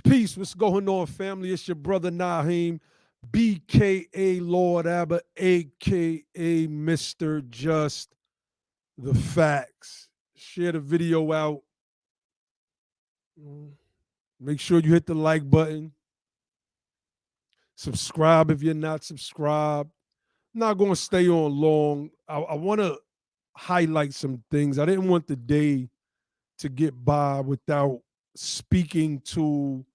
Peace. What's going on, family? It's your brother Nyhiem, BKA Lord Abba, AKA Mr. Just the Facts. Share the video out. Make sure you hit the like button. Subscribe if you're not subscribed. I'm not going to stay on long. I want to highlight some things. I didn't want the day to get by without speaking to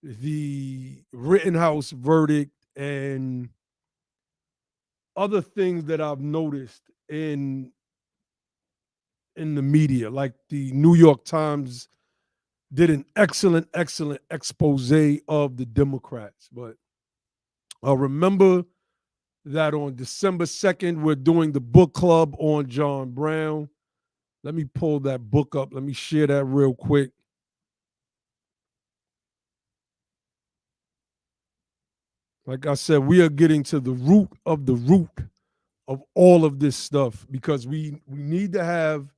the Rittenhouse verdict and other things that I've noticed in the media. Like the New York Times did an excellent expose of the Democrats. But remember that on December 2nd, we're doing the book club on John Brown. Let me pull that book up. Let me share that real quick. Like I said, we are getting to the root of all of this stuff because we need to have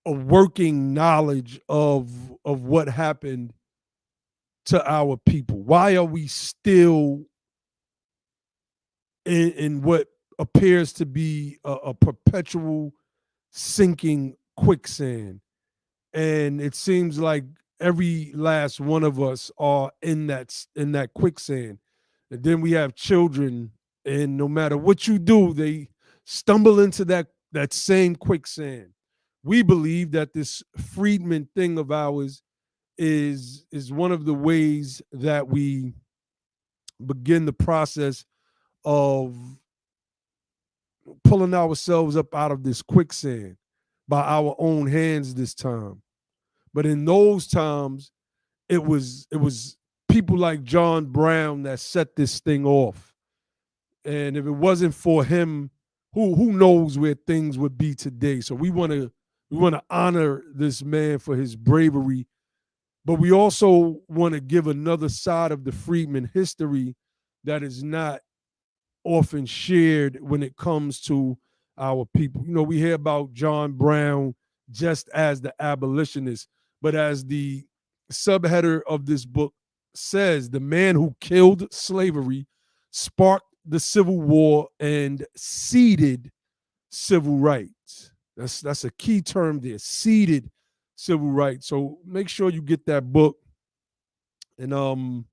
a working knowledge of what happened to our people. Why are we still in what appears to be a perpetual sinking quicksand? And it seems like every last one of us are in that quicksand. And then we have children, and no matter what you do, they stumble into that same quicksand. We believe that this Freedmen thing of ours is one of the ways that we begin the process of pulling ourselves up out of this quicksand by our own hands this time. But in those times, it was people like John Brown that set this thing off. And if it wasn't for him, who knows where things would be today. So we want to honor this man for his bravery, but we also want to give another side of the Freedmen history that is not often shared when it comes to our people. You know, we hear about John Brown just as the abolitionist, but as the subheader of this book says, the man who killed slavery, sparked the Civil War, and seeded civil rights. That's a key term there, seeded civil rights. So make sure you get that book. And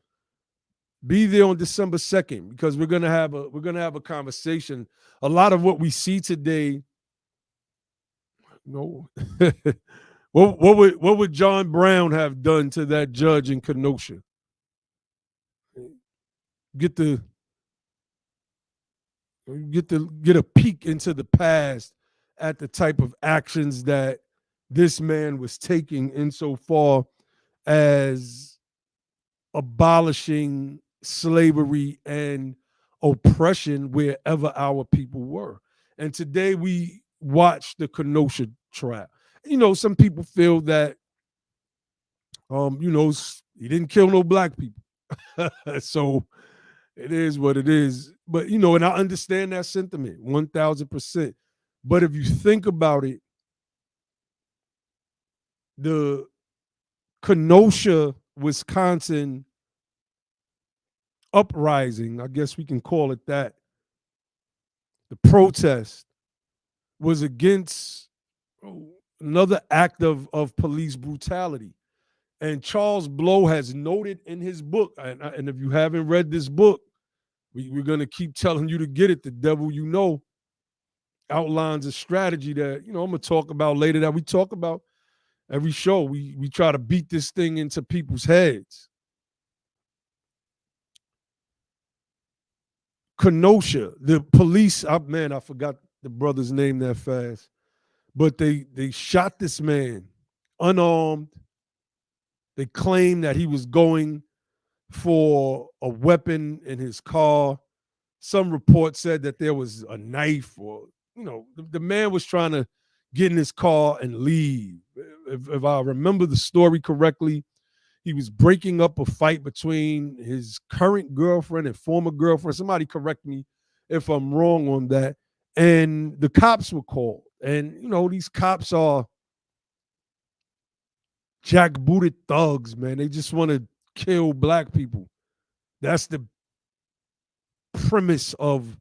Be there on December 2nd because we're gonna have a conversation. A lot of what we see today, no, what would John Brown have done to that judge in Kenosha? Get the get a peek into the past at the type of actions that this man was taking insofar as abolishing slavery and oppression wherever our people were. And today we watch the Kenosha trial. Some people feel that he didn't kill no black people. So it is what it is. But and I understand that sentiment 1000%. But if you think about it, the Kenosha, Wisconsin uprising, I guess we can call it that, the protest was against another act of police brutality. And Charles Blow has noted in his book, and if you haven't read this book, we're going to keep telling you to get it. The Devil You Know outlines a strategy that, I'm going to talk about later, that we talk about every show. We try to beat this thing into people's heads. Kenosha, the police, man, I forgot the brother's name that fast, but they shot this man unarmed. They claimed that he was going for a weapon in his car. Some report said that there was a knife, or the man was trying to get in his car and leave. If I remember the story correctly, he was breaking up a fight between his current girlfriend and former girlfriend. Somebody correct me if I'm wrong on that. And the cops were called. And, these cops are jackbooted thugs, man. They just want to kill black people. That's the premise of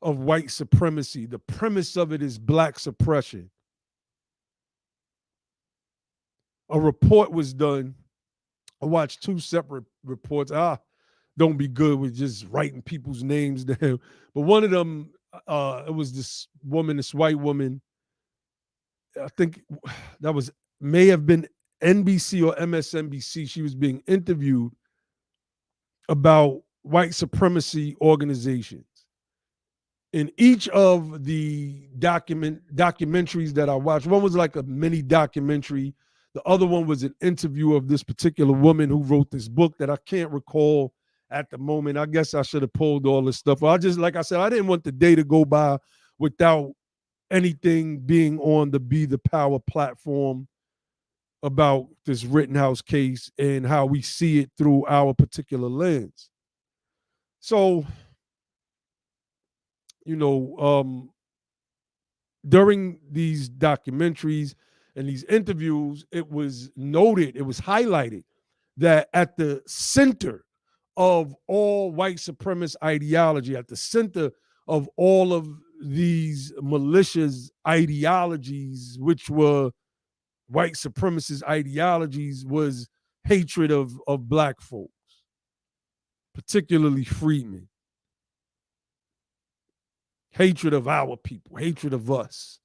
white supremacy. The premise of it is black suppression. A report was done. I watched two separate reports. Don't be good with just writing people's names down. But one of them, it was this woman, this white woman. I think that may have been NBC or MSNBC. She was being interviewed about white supremacy organizations. In each of the documentaries that I watched, one was like a mini documentary. The other one was an interview of this particular woman who wrote this book that I can't recall at the moment. I guess I should have pulled all this stuff. Like I said, I didn't want the day to go by without anything being on the Be the Power platform about this Rittenhouse case and how we see it through our particular lens. So, during these documentaries and these interviews, it was noted, it was highlighted that at the center of all white supremacist ideology, at the center of all of these malicious ideologies, which were white supremacist ideologies, was hatred of black folks, particularly freedmen. Hatred of our people, hatred of us.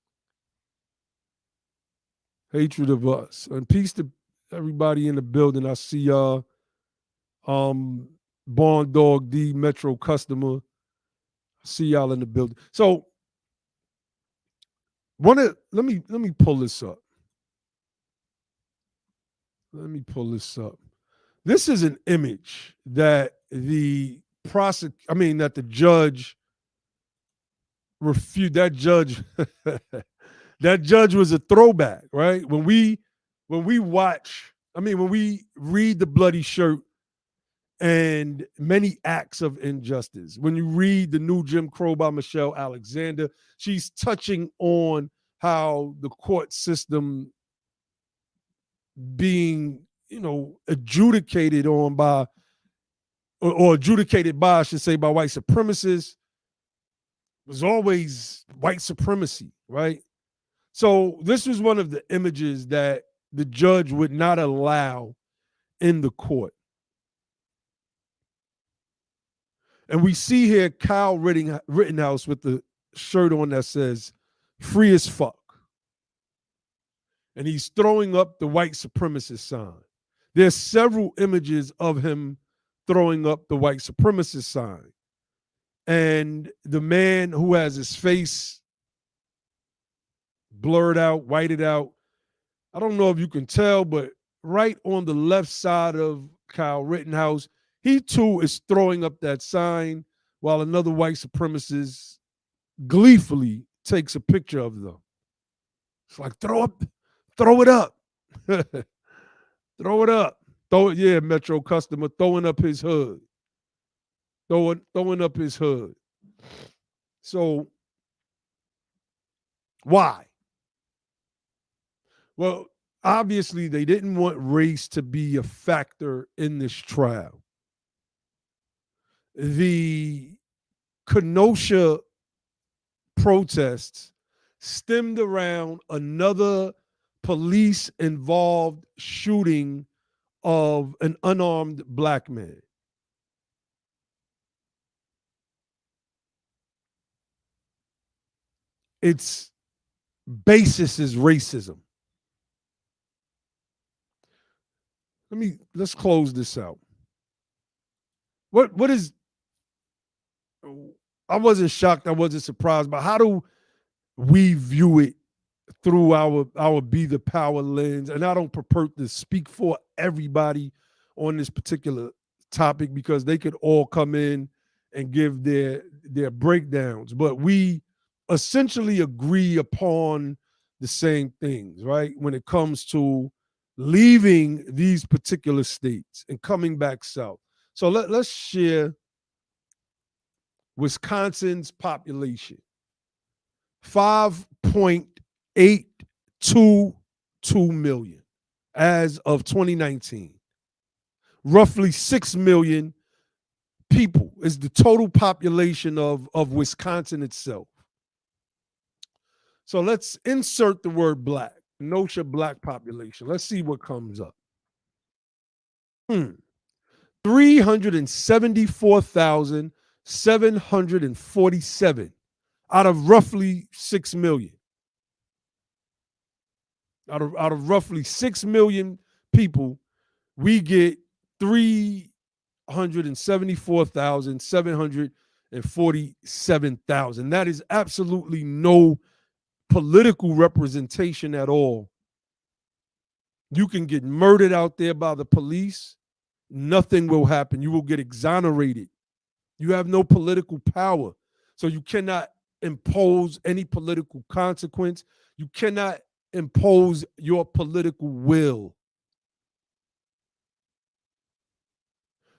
Hatred of us. And peace to everybody in the building. I see y'all. Barn Dog D, Metro Customer. I see y'all in the building. So let me pull this up. Let me pull this up. This is an image that the judge refused. That judge that judge was a throwback, right? When we read The Bloody Shirt and Many Acts of Injustice, when you read The New Jim Crow by Michelle Alexander, she's touching on how the court system being, adjudicated on by, or adjudicated by, I should say, by white supremacists was always white supremacy, right? So this was one of the images that the judge would not allow in the court. And we see here Kyle Rittenhouse with the shirt on that says free as fuck. And he's throwing up the white supremacist sign. There's several images of him throwing up the white supremacist sign. And the man who has his face blurred out, whited out, I don't know if you can tell, but right on the left side of Kyle Rittenhouse, he too is throwing up that sign while another white supremacist gleefully takes a picture of them. It's like, throw it up. Throw it up. Throw it, yeah, Metro customer throwing up his hood. Throwing up his hood. So why? Well, obviously they didn't want race to be a factor in this trial. The Kenosha protests stemmed around another police involved shooting of an unarmed black man. Its basis is racism. Let's close this out. What is, I wasn't shocked, I wasn't surprised, but how do we view it through our Be the Power lens? And I don't purport to speak for everybody on this particular topic because they could all come in and give their breakdowns, but we essentially agree upon the same things, right? When it comes to leaving these particular states and coming back south. So let's share Wisconsin's population. 5.822 million as of 2019. Roughly 6 million people is the total population of Wisconsin itself. So let's insert the word black, Kenosha black population. Let's see what comes up. 374,747 out of roughly 6 million. Out of roughly 6 million people, we get 374,747,000. That is absolutely no political representation at all. You can get murdered out there by the police. Nothing will happen. You will get exonerated. You have no political power. So you cannot impose any political consequence. You cannot impose your political will.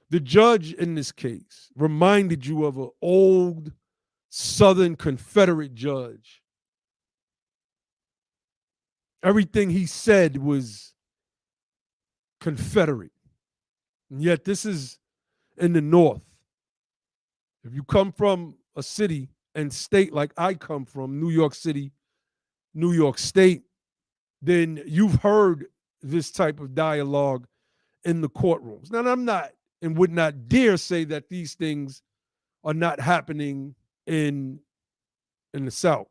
The judge in this case reminded you of an old Southern Confederate judge. Everything he said was Confederate. And yet this is in the North. If you come from a city and state like I come from, New York City, New York State, then you've heard this type of dialogue in the courtrooms. Now, I'm not and would not dare say that these things are not happening in the South.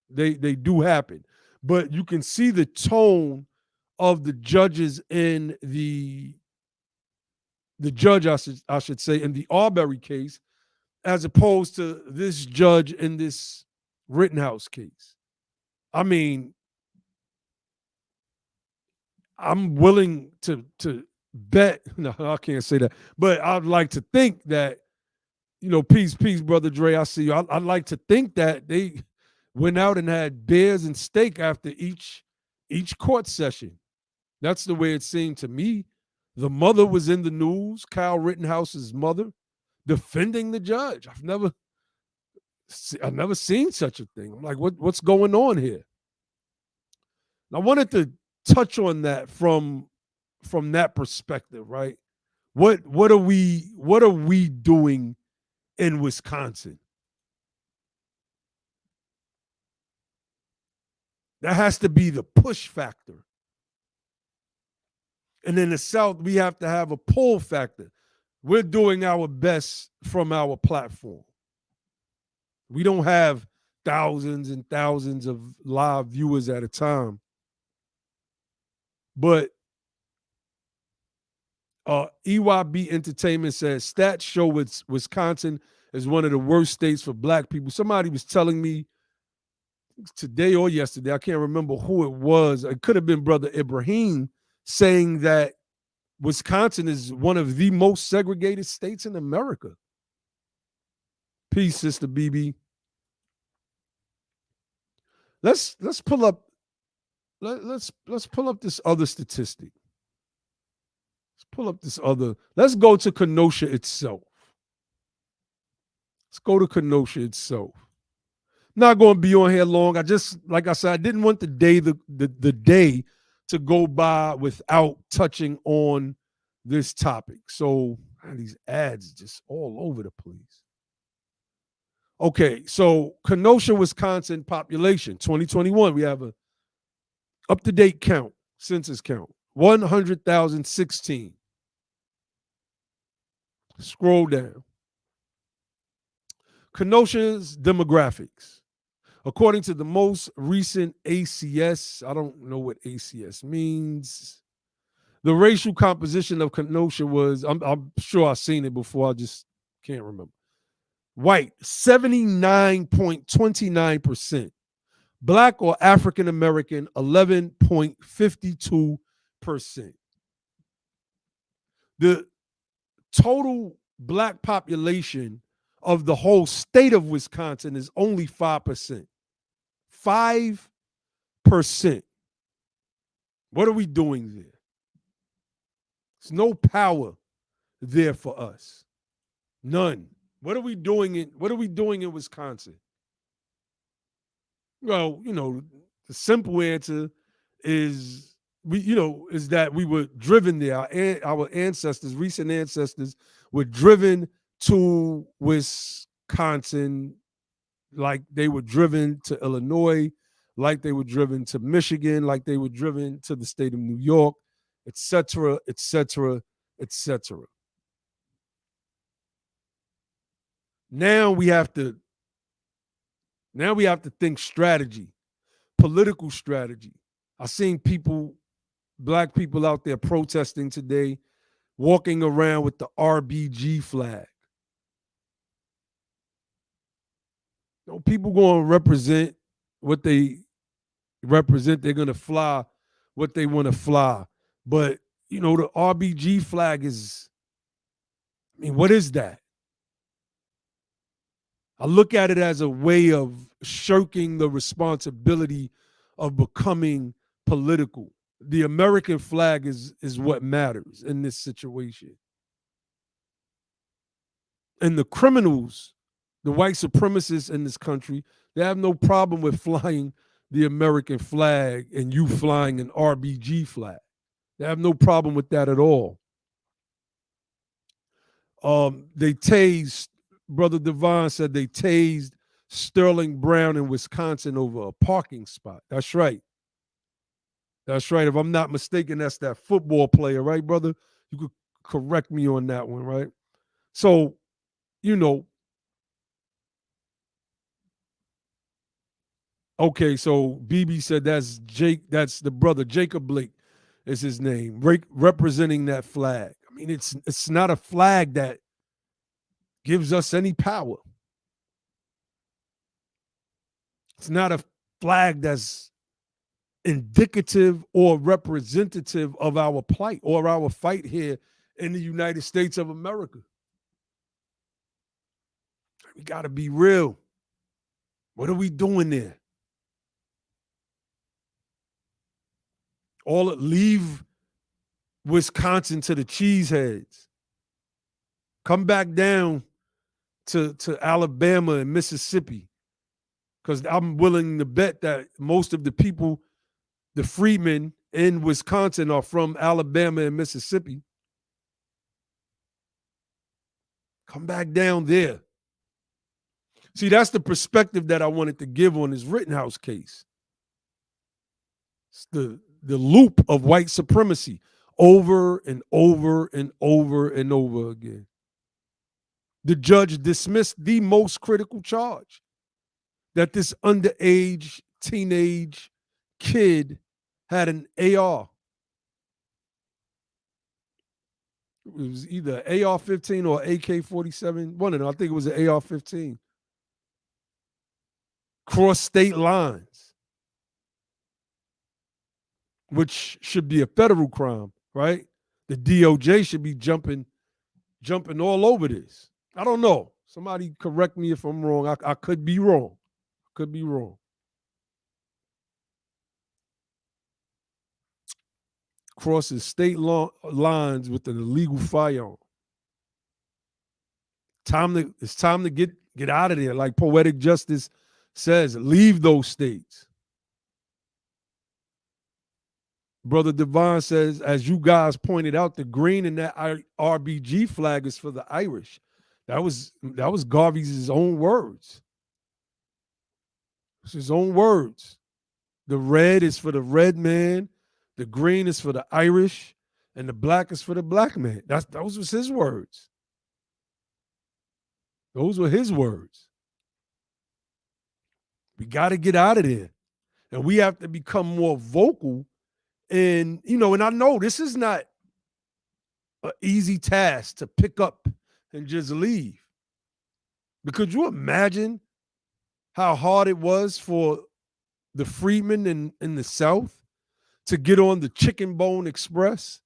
They do happen. But you can see the tone of the judges in the judge, I should say, in the Arbery case, as opposed to this judge in this Rittenhouse case. I mean, I'm willing to bet, no, I can't say that, but I'd like to think that, peace, Brother Dre, I see you. I'd like to think that they went out and had beers and steak after each court session. That's the way it seemed to me. The mother was in the news, Kyle Rittenhouse's mother, defending the judge. I've never seen such a thing. I'm like, what's going on here? And I wanted to touch on that from that perspective, right? What are we doing in Wisconsin? That has to be the push factor. And in the South, we have to have a pull factor. We're doing our best from our platform. We don't have thousands and thousands of live viewers at a time. But EYB Entertainment says stats show Wisconsin is one of the worst states for black people. Somebody was telling me today or yesterday, I can't remember who it was. It could have been Brother Ibrahim saying that Wisconsin is one of the most segregated states in America. Peace, Sister BB. Let's pull up let's pull up this other statistic. Let's pull up this other. Let's go to Kenosha itself. Let's go to Kenosha itself. Not going to be on here long. I just, like I said, I didn't want the day to go by without touching on this topic. So man, these ads just all over the place. Okay, so Kenosha, Wisconsin population 2021. We have a up-to-date count, census count, 100,016. Scroll down. Kenosha's demographics. According to the most recent ACS, I don't know what ACS means. The racial composition of Kenosha was, I'm sure I've seen it before, I just can't remember. White, 79.29%. Black or African American, 11.52%. The total black population of the whole state of Wisconsin is only 5%. 5%. What are we doing there? There's no power there for us. None. What are we doing in Wisconsin? Well, the simple answer is that we were driven there. Our ancestors, recent ancestors, were driven to Wisconsin like they were driven to Illinois, like they were driven to Michigan, like they were driven to the state of New York, et cetera, et cetera, et cetera. Now we have to think strategy, political strategy. I've seen black people out there protesting today, walking around with the RBG flag. People going to represent what they represent. They're going to fly what they want to fly. But, the RBG flag is, what is that? I look at it as a way of shirking the responsibility of becoming political. The American flag is what matters in this situation. And the criminals, the white supremacists in this country, they have no problem with flying the American flag and you flying an RBG flag. They have no problem with that at all. They tased, Brother Devon said they tased Sterling Brown in Wisconsin over a parking spot. That's right. That's right. If I'm not mistaken, that's that football player, right, brother? You could correct me on that one, right? So, okay, so BB said that's the brother, Jacob Blake is his name, representing that flag. It's not a flag that gives us any power. It's not a flag that's indicative or representative of our plight or our fight here in the United States of America. We got to be real. What are we doing there? Leave Wisconsin to the cheeseheads. Come back down to Alabama and Mississippi, because I'm willing to bet that most of the people, the freedmen in Wisconsin, are from Alabama and Mississippi. Come back down there. See, that's the perspective that I wanted to give on this Rittenhouse case. It's the loop of white supremacy over and over and over and over again. The judge dismissed the most critical charge, that this underage teenage kid had an AR. It was either AR-15 or AK-47. One of them. I think it was an AR-15. Cross state lines, which should be a federal crime, right? The DOJ should be jumping all over this. I don't know. Somebody correct me if I'm wrong. I could be wrong. Could be wrong. Crosses state lines with an illegal firearm. It's time to get out of there. Like Poetic Justice says, leave those states. Brother Devon says, as you guys pointed out, the green in that RBG flag is for the Irish. That was Garvey's own words. It's his own words. The red is for the red man, the green is for the Irish, and the black is for the black man. Those was his words. Those were his words. We got to get out of there. And we have to become more vocal. And, and I know this is not an easy task to pick up and just leave. But could you imagine how hard it was for the freedmen in the South to get on the Chicken Bone Express?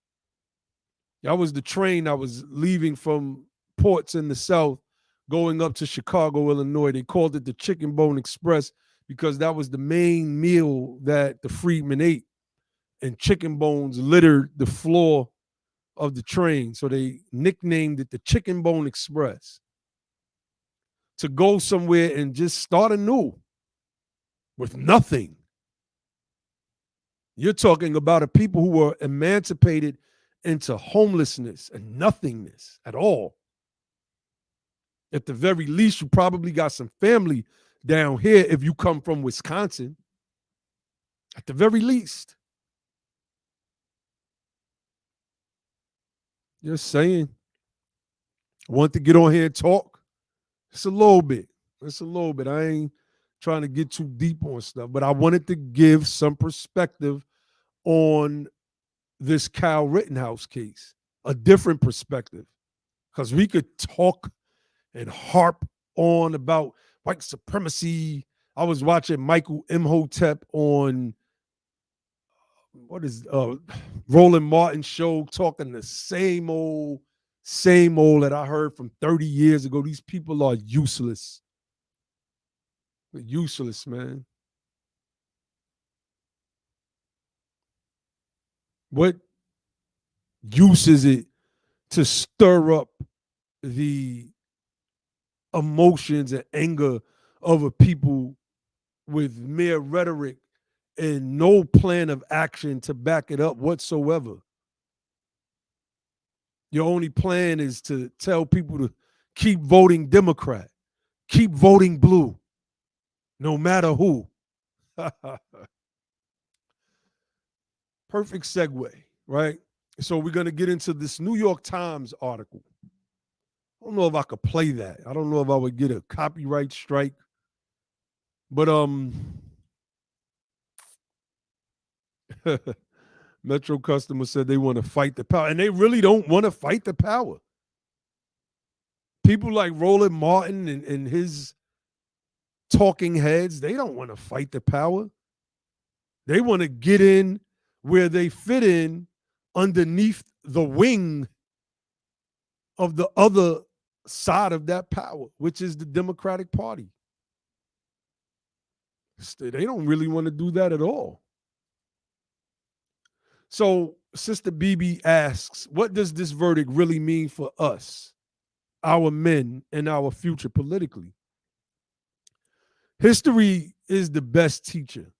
That was the train that was leaving from ports in the South going up to Chicago, Illinois. They called it the Chicken Bone Express because that was the main meal that the freedmen ate. And chicken bones littered the floor of the train. So they nicknamed it the Chicken Bone Express. To go somewhere and just start anew with nothing. You're talking about a people who were emancipated into homelessness and nothingness at all. At the very least, you probably got some family down here if you come from Wisconsin. At the very least. Just saying. Want to get on here and talk? It's a little bit. I ain't trying to get too deep on stuff, but I wanted to give some perspective on this Kyle Rittenhouse case, a different perspective, because we could talk and harp on about white supremacy. I was watching Michael Imhotep on Roland Martin's show, talking the same old that I heard from 30 years ago. These people are useless. They're useless, man. What use is it to stir up the emotions and anger of a people with mere rhetoric and no plan of action to back it up whatsoever? Your only plan is to tell people to keep voting Democrat, keep voting blue, no matter who. Perfect segue, right? So we're going to get into this New York Times article. I don't know if I could play that. I don't know if I would get a copyright strike. But Metro customer said they want to fight the power, and they really don't want to fight the power. People like Roland Martin and his talking heads, they don't want to fight the power. They want to get in where they fit in underneath the wing of the other side of that power, which is the Democratic Party. They don't really want to do that at all. So Sister BB asks, what does this verdict really mean for us, our men, and our future politically? History is the best teacher.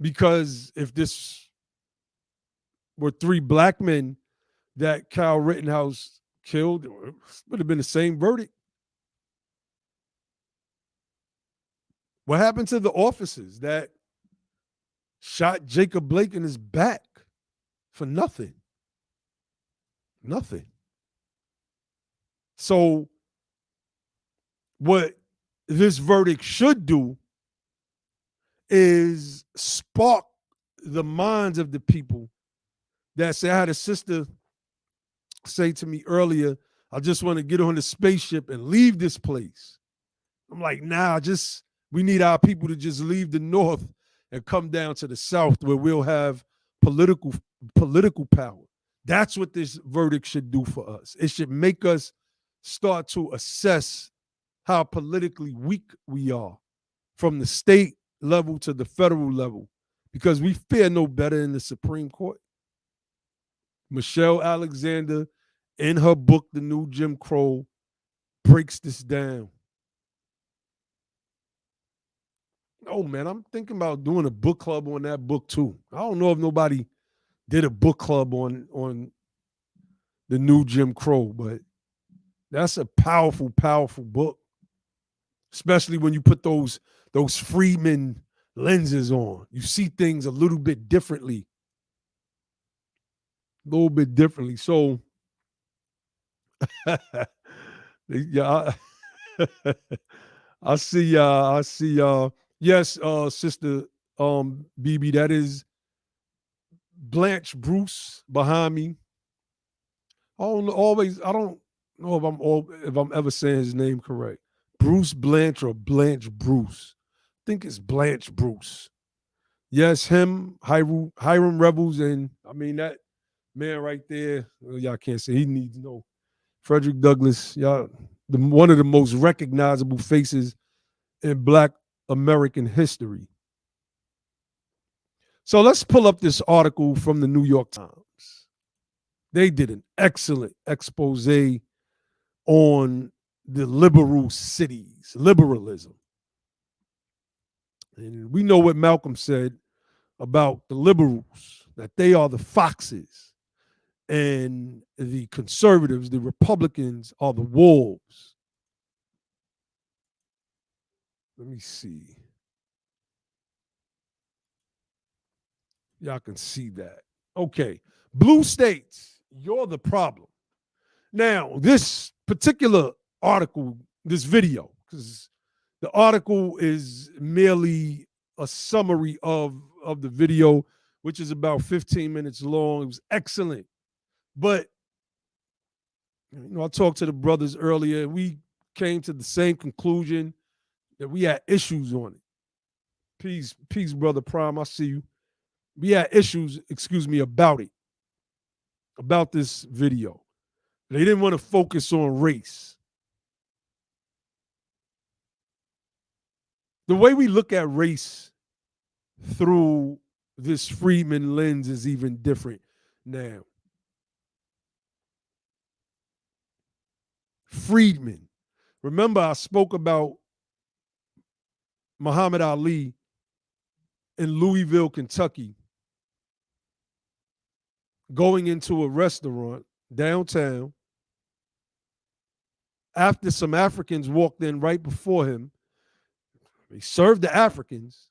Because if this were 3 black men that Kyle Rittenhouse killed, it would have been the same verdict. What happened to the officers that shot Jacob Blake in his back for nothing? Nothing. So what this verdict should do is spark the minds of the people that say, I had a sister say to me earlier, I just want to get on the spaceship and leave this place. I'm like, nah, we need our people to just leave the North and come down to the South where we'll have political power. That's what this verdict should do for us. It should make us start to assess how politically weak we are from the state level to the federal level, because we fare no better in the Supreme Court. Michelle Alexander, in her book, The New Jim Crow, breaks this down. Oh, man, I'm thinking about doing a book club on that book, too. I don't know if nobody did a book club on The New Jim Crow, but that's a powerful, powerful book, especially when you put those Freedmen lenses on. You see things a little bit differently. So, yeah, I see y'all. Yes, Sister BB, that is Blanche Bruce behind me. I don't know if I'm ever saying his name correct. Bruce Blanche or Blanche Bruce. I think it's Blanche Bruce. Yes, him, Hiram Rebels, and I mean that man right there. Y'all can't say he needs no Frederick Douglass. Y'all, one of the most recognizable faces in Black American history. So let's pull up this article from the New York Times. They did an excellent expose on the liberal cities, liberalism. And we know what Malcolm said about the liberals, that they are the foxes and the conservatives, the Republicans, are the wolves. Let me see. Y'all can see that. Okay. Blue states, you're the problem. Now, this particular article, this video, because the article is merely a summary of the video, which is about 15 minutes long. It was excellent. But, I talked to the brothers earlier. We came to the same conclusion that we had issues on it. Peace, Brother Prime. I see you. We had issues, about this video. They didn't want to focus on race. The way we look at race through this Freedman lens is even different now. Freedmen. Remember, I spoke about Muhammad Ali in Louisville, Kentucky, going into a restaurant downtown after some Africans walked in right before him. They served the Africans,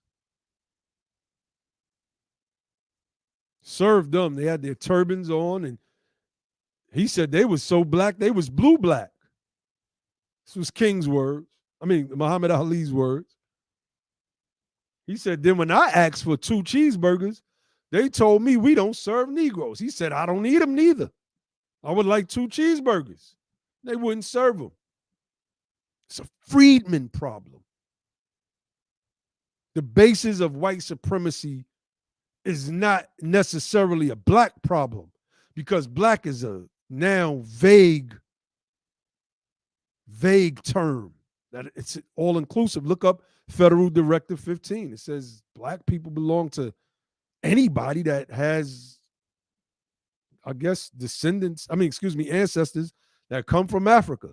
served them. They had their turbans on, and he said they was so black, they was blue black. This was King's words. Muhammad Ali's words. He said, then when I asked for 2 cheeseburgers, they told me we don't serve Negroes. He said, I don't need them neither. I would like 2 cheeseburgers. They wouldn't serve them. It's a Freedman problem. The basis of white supremacy is not necessarily a black problem, because black is a now vague term that it's all inclusive. Look up Federal Directive 15. It says black people belong to anybody that has, I guess, ancestors that come from Africa,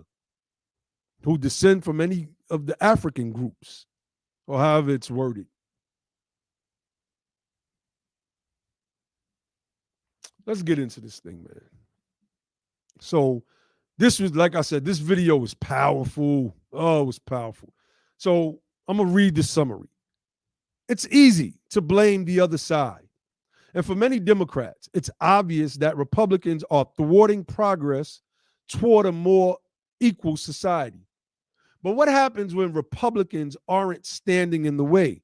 who descend from any of the African groups, or however it's worded. Let's get into this thing, man. So this was, like I said, this video was powerful. Oh, it was powerful. So I'm going to read the summary. It's easy to blame the other side. And for many Democrats, it's obvious that Republicans are thwarting progress toward a more equal society. But what happens when Republicans aren't standing in the way?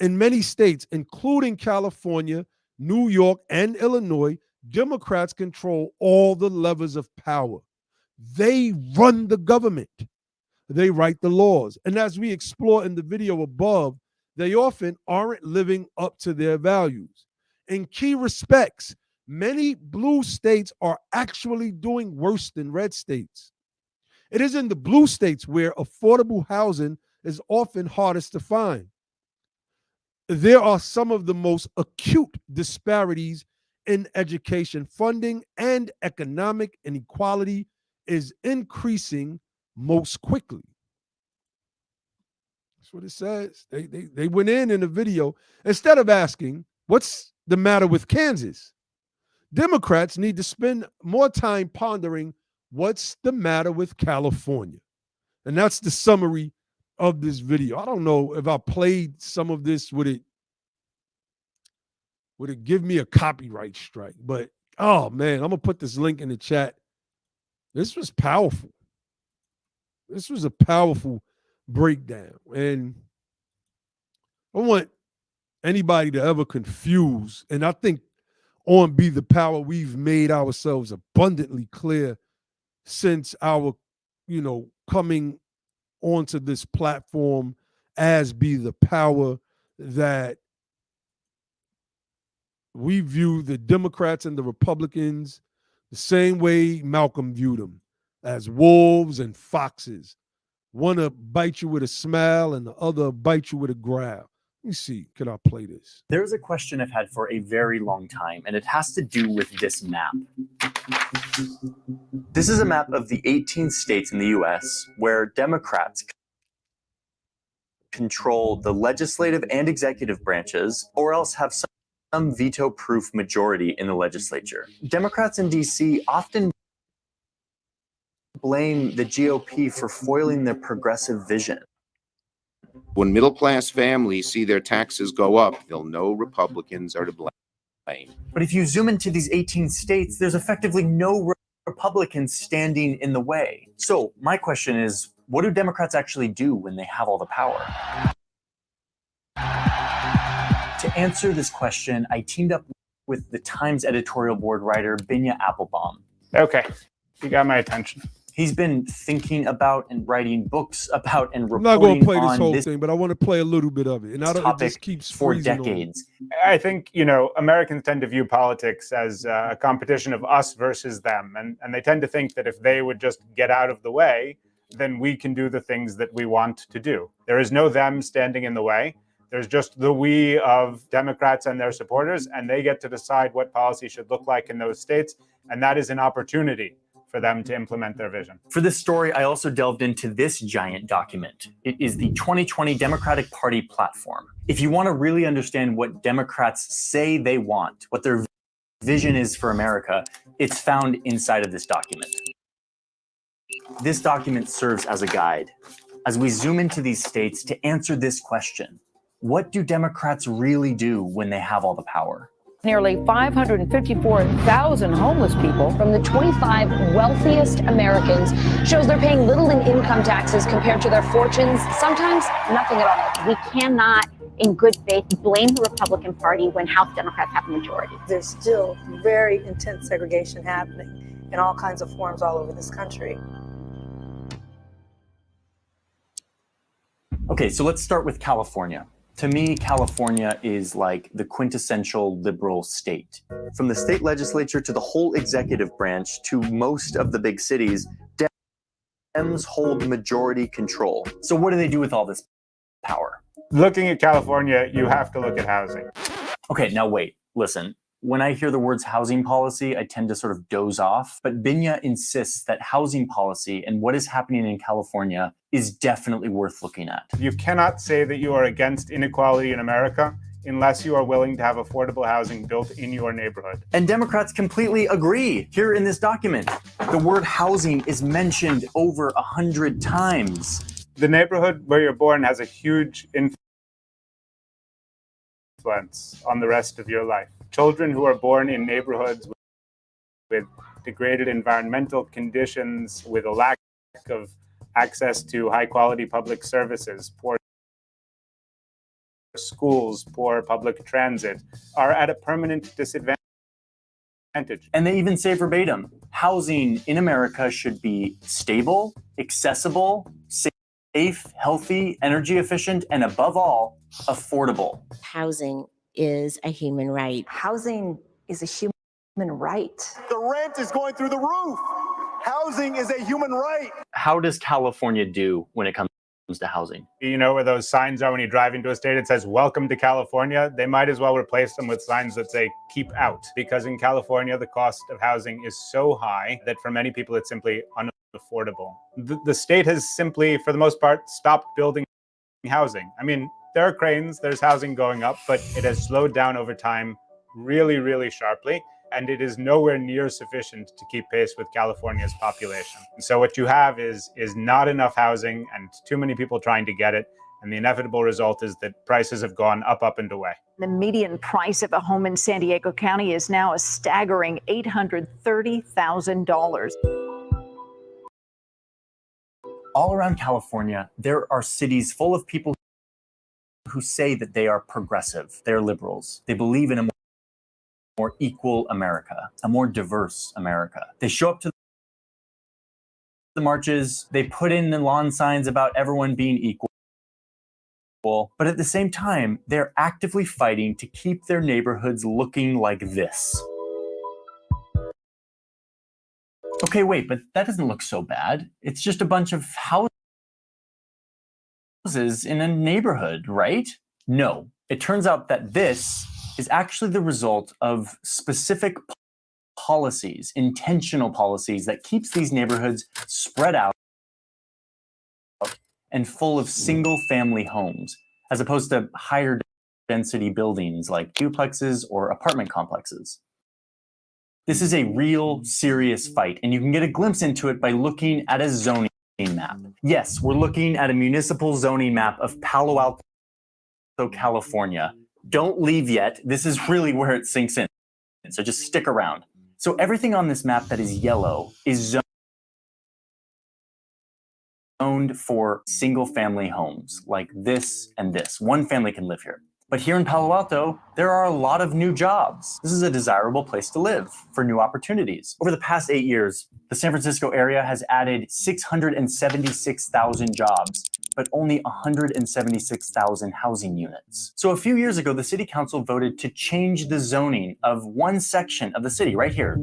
In many states, including California, New York, and Illinois, Democrats control all the levers of power. They run the government. They write the laws. And as we explore in the video above, they often aren't living up to their values. In key respects, many blue states are actually doing worse than red states. It is in the blue states where affordable housing is often hardest to find. There are some of the most acute disparities in education funding, and economic inequality is increasing most quickly. That's what it says. They went in the video. Instead of asking, what's the matter with Kansas? Democrats need to spend more time pondering what's the matter with California. And that's the summary of this video. I don't know if I played some of this, would it give me a copyright strike? But oh man, I'm gonna put this link in the chat. This was powerful. This was a powerful breakdown. And I want anybody to ever confuse, and I think on Be the Power, we've made ourselves abundantly clear since our, coming onto this platform as Be the Power, that we view the Democrats and the Republicans the same way Malcolm viewed them, as wolves and foxes. One to bite you with a smile and the other bite you with a growl. Let me see, can I play this? There's a question I've had for a very long time, and it has to do with this map. This is a map of the 18 states in the US where Democrats control the legislative and executive branches, or else have some veto-proof majority in the legislature. Democrats in DC often blame the GOP for foiling their progressive vision. When middle-class families see their taxes go up, they'll know Republicans are to blame. But if you zoom into these 18 states, there's effectively no Republicans standing in the way. So my question is, what do Democrats actually do when they have all the power? To answer this question, I teamed up with the Times editorial board writer, Binya Applebaum. Okay, you got my attention. He's been thinking about and writing books about and reporting I'm not going to play on this whole thing, but I want to play a little bit of it. And I don't, it just keeps for decades. I think, Americans tend to view politics as a competition of us versus them. And they tend to think that if they would just get out of the way, then we can do the things that we want to do. There is no them standing in the way. There's just the we of Democrats and their supporters, and they get to decide what policy should look like in those states. And that is an opportunity for them to implement their vision. For this story, I also delved into this giant document. It is the 2020 Democratic Party platform. If you want to really understand what Democrats say they want, what their vision is for America, it's found inside of this document. This document serves as a guide as we zoom into these states to answer this question. What do Democrats really do when they have all the power? Nearly 554,000 homeless people from the 25 wealthiest Americans shows they're paying little in income taxes compared to their fortunes, sometimes nothing at all. We cannot, in good faith, blame the Republican Party when House Democrats have a majority. There's still very intense segregation happening in all kinds of forms all over this country. Okay, so let's start with California. To me, California is like the quintessential liberal state. From the state legislature to the whole executive branch to most of the big cities, Dems hold majority control. So what do they do with all this power? Looking at California, you have to look at housing. Okay, now wait, listen. When I hear the words housing policy, I tend to sort of doze off. But Binya insists that housing policy and what is happening in California is definitely worth looking at. You cannot say that you are against inequality in America unless you are willing to have affordable housing built in your neighborhood. And Democrats completely agree. Here in this document, the word housing is mentioned over 100 times. The neighborhood where you're born has a huge influence on the rest of your life. Children who are born in neighborhoods with degraded environmental conditions, with a lack of access to high quality public services, poor schools, poor public transit, are at a permanent disadvantage. And they even say verbatim, housing in America should be stable, accessible, safe, healthy, energy efficient, and above all, affordable. Housing is a human right. Housing is a human right. The rent is going through the roof. Housing is a human right. How does California do when it comes to housing? You know where those signs are when you drive into a state, it says, "Welcome to California." They might as well replace them with signs that say, "Keep out." Because in California, the cost of housing is so high that for many people, it's simply unaffordable. The state has simply, for the most part, stopped building housing. I mean, there are cranes, there's housing going up, but it has slowed down over time really, really sharply. And it is nowhere near sufficient to keep pace with California's population. And so what you have is not enough housing and too many people trying to get it. And the inevitable result is that prices have gone up and away. The median price of a home in San Diego County is now a staggering $830,000. All around California, there are cities full of people who say that they are progressive, they're liberals. They believe in a more equal America, a more diverse America. They show up to the marches, they put in the lawn signs about everyone being equal, but at the same time, they're actively fighting to keep their neighborhoods looking like this. Okay, wait, but that doesn't look so bad. It's just a bunch of houses in a neighborhood, right? No, it turns out that this is actually the result of specific policies, intentional policies that keeps these neighborhoods spread out and full of single-family homes, as opposed to higher density buildings like duplexes or apartment complexes. This is a real serious fight, and you can get a glimpse into it by looking at a zoning map. Yes, we're looking at a municipal zoning map of Palo Alto, California. Don't leave yet. This is really where it sinks in. So just stick around. So everything on this map that is yellow is zoned for single-family homes, like this and this. One family can live here. But here in Palo Alto, there are a lot of new jobs. This is a desirable place to live for new opportunities. Over the past 8 years, the San Francisco area has added 676,000 jobs, but only 176,000 housing units. So a few years ago, the city council voted to change the zoning of one section of the city right here.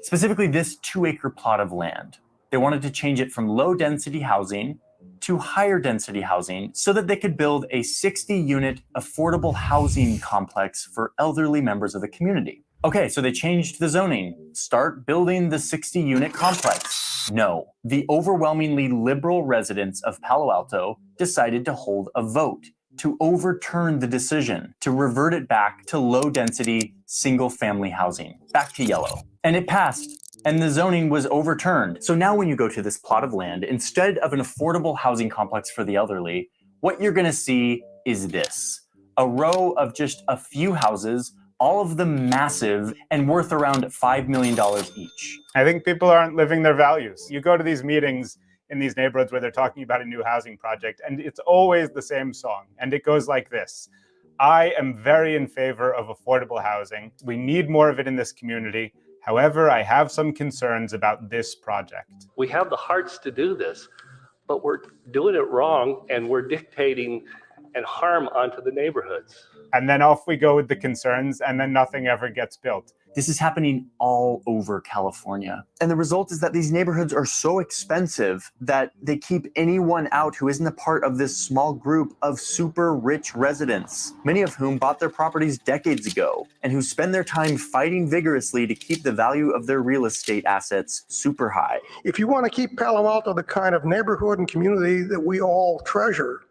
Specifically this 2-acre plot of land. They wanted to change it from low density housing to higher density housing so that they could build a 60-unit affordable housing complex for elderly members of the community. Okay, so they changed the zoning. Start building the 60-unit complex. No, the overwhelmingly liberal residents of Palo Alto decided to hold a vote to overturn the decision, to revert it back to low-density, single-family housing, back to yellow. And it passed. And the zoning was overturned. So now when you go to this plot of land, instead of an affordable housing complex for the elderly, what you're gonna see is this. A row of just a few houses, all of them massive and worth around $5 million each. I think people aren't living their values. You go to these meetings in these neighborhoods where they're talking about a new housing project, and it's always the same song. And it goes like this. I am very in favor of affordable housing. We need more of it in this community. However, I have some concerns about this project. We have the hearts to do this, but we're doing it wrong, and we're dictating and harm onto the neighborhoods. And then off we go with the concerns, and then nothing ever gets built. This is happening all over California. And the result is that these neighborhoods are so expensive that they keep anyone out who isn't a part of this small group of super rich residents, many of whom bought their properties decades ago and who spend their time fighting vigorously to keep the value of their real estate assets super high. If you want to keep Palo Alto the kind of neighborhood and community that we all treasure,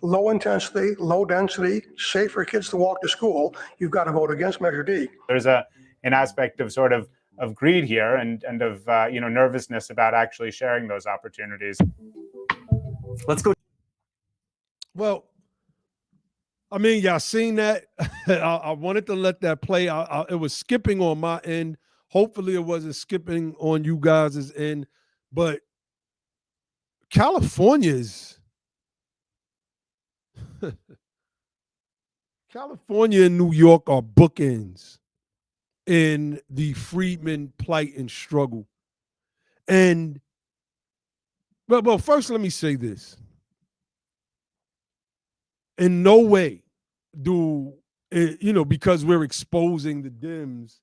low intensity, low density, safe for kids to walk to school, you've got to vote against Measure D. There's an aspect of sort of greed here and of nervousness about actually sharing those opportunities. Let's go. Well, I mean, y'all seen that. I wanted to let that play. It was skipping on my end. Hopefully it wasn't skipping on you guys' end. But California and New York are bookends in the freedmen plight and struggle. And well, first let me say this. In no way because we're exposing the Dems,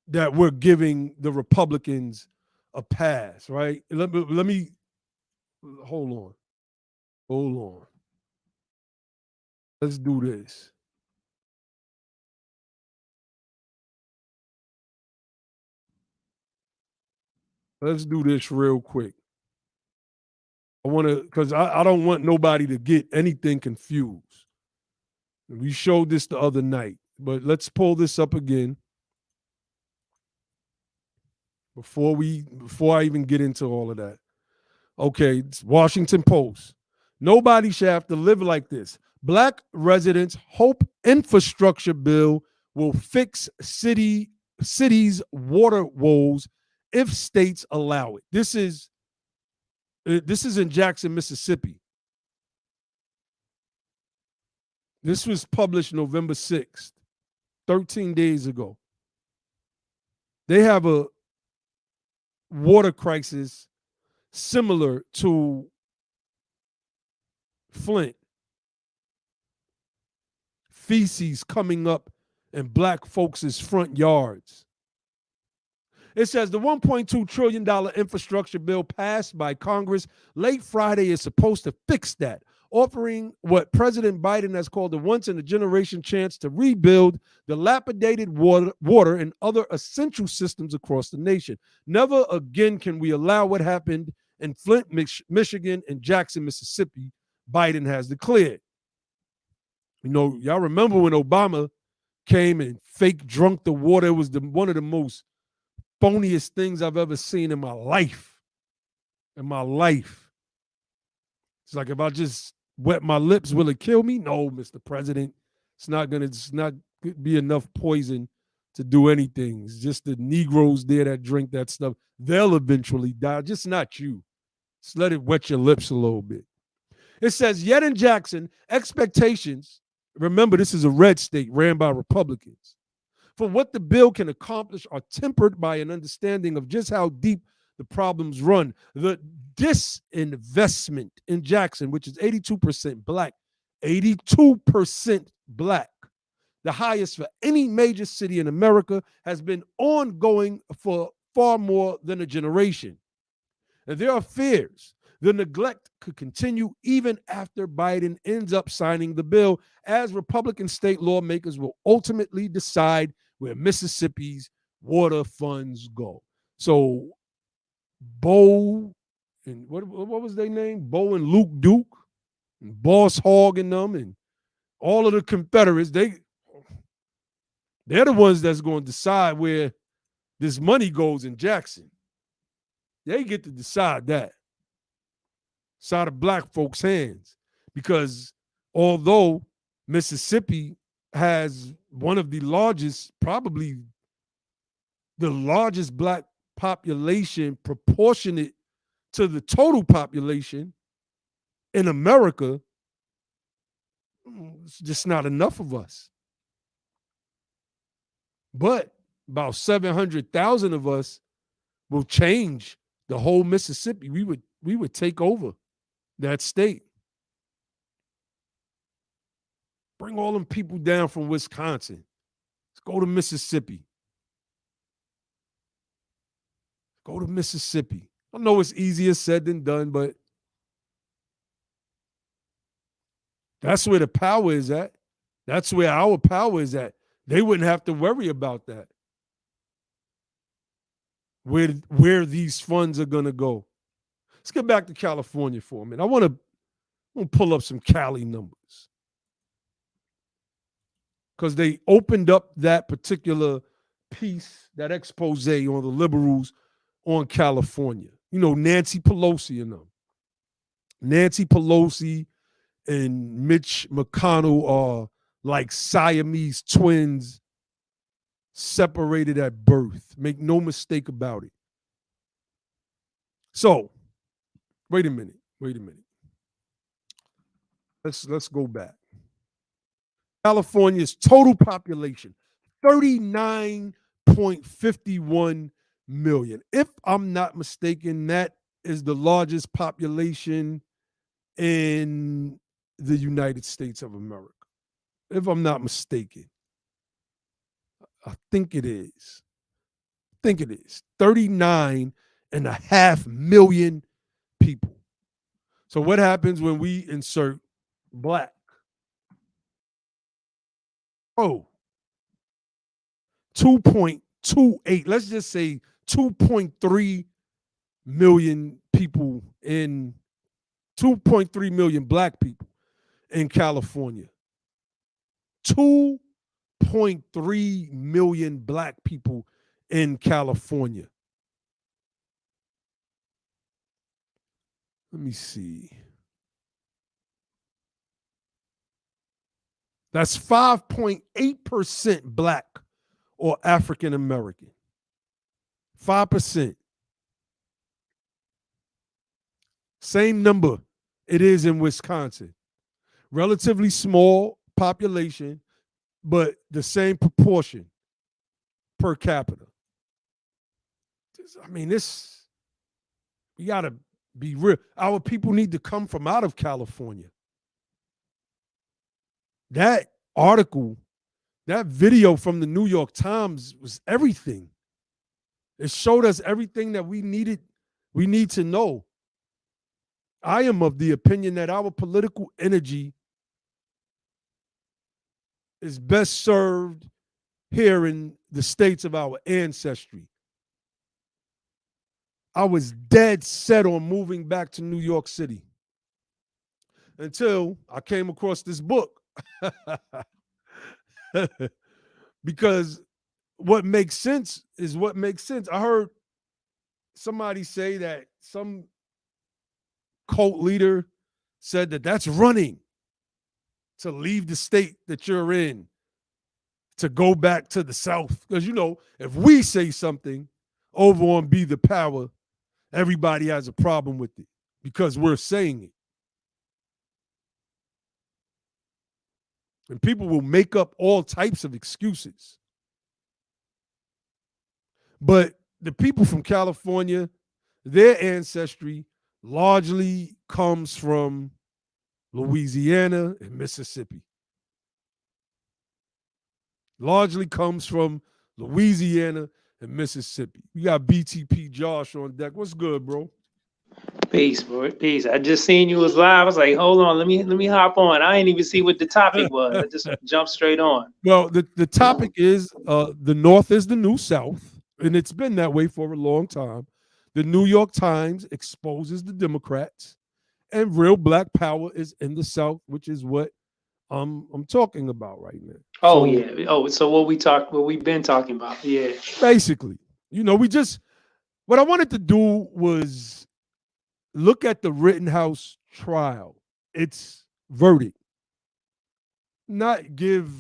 that we're giving the Republicans a pass, right? Let me hold on. Let's do this. Let's do this real quick. I want to, because I don't want nobody to get anything confused. We showed this the other night, but let's pull this up again before I even get into all of that. Okay, it's Washington Post. Nobody should have to live like this. Black residents hope infrastructure bill will fix cities' water woes if states allow it. This is in Jackson, Mississippi. This was published November 6th, 13 days ago. They have a water crisis similar to Flint. Feces coming up in black folks' front yards. It says the $1.2 trillion infrastructure bill passed by Congress late Friday is supposed to fix that, offering what President Biden has called a once-in-a-generation chance to rebuild dilapidated water and other essential systems across the nation. Never again can we allow what happened in Flint, Michigan, and Jackson, Mississippi, Biden has declared. Y'all remember when Obama came and fake drunk the water? It was one of the most phoniest things I've ever seen in my life. It's like, if I just wet my lips, will it kill me? No, Mr. President. It's not be enough poison to do anything. It's just the Negroes there that drink that stuff. They'll eventually die, just not you. Just let it wet your lips a little bit. It says, yet in Jackson, expectations, remember this is a red state ran by Republicans, for what the bill can accomplish are tempered by an understanding of just how deep the problems run. The disinvestment in Jackson, which is 82% black, the highest for any major city in America, has been ongoing for far more than a generation. And there are fears the neglect could continue even after Biden ends up signing the bill, as Republican state lawmakers will ultimately decide where Mississippi's water funds go. So Bo and what was their name? Bo and Luke Duke and Boss Hogg and them and all of the Confederates, they're the ones that's going to decide where this money goes in Jackson. They get to decide that. It's out of black folks' hands, because although Mississippi has one of the largest, probably the largest black population proportionate to the total population in America, it's just not enough of us. But about 700,000 of us will change the whole Mississippi. We would take over that state. Bring all them people down from Wisconsin. Let's go to Mississippi. Go to Mississippi. I know it's easier said than done, but that's where the power is at. That's where our power is at. They wouldn't have to worry about that. Where these funds are going to go. Let's get back to California for a minute. I want to pull up some Cali numbers, because they opened up that particular piece, that expose on the liberals on California. Nancy Pelosi and them. Nancy Pelosi and Mitch McConnell are like Siamese twins, separated at birth. Make no mistake about it. So, wait a minute. Let's go back. California's total population, 39.51 million. If I'm not mistaken, that is the largest population in the United States of America. If I'm not mistaken. I think it is. 39.5 million people. So what happens when we insert black? Oh, 2.28. Let's just say 2.3 million people in 2.3 million black people in California. 2.3 million black people in California. Let me see. That's 5.8% black or African American. 5%. Same number it is in Wisconsin. Relatively small population, but the same proportion per capita. I mean, we got to be real. Our people need to come from out of California. That article, that video from the New York Times was everything. It showed us everything that we need to know. I am of the opinion that our political energy is best served here in the states of our ancestry. I was dead set on moving back to New York City until I came across this book. Because what makes sense is what makes sense. I heard somebody say that some cult leader said that that's running to leave the state that you're in to go back to the South. Because, if we say something over on Be the Power, everybody has a problem with it because we're saying it. And people will make up all types of excuses. But the people from California, their ancestry largely comes from Louisiana and Mississippi. Largely comes from Louisiana and Mississippi. We got BTP Josh on deck. What's good, bro? Peace, bro. Peace. I just seen you was live. I was like, hold on, let me hop on. I ain't even see what the topic was. I just jumped straight on. Well, the topic is the North is the new South, and it's been that way for a long time. The New York Times exposes the Democrats, and real black power is in the South, which is what I'm talking about right now. Oh, yeah. Oh, so what we've been talking about. Yeah. Basically, what I wanted to do was look at the Rittenhouse trial, its verdict, not give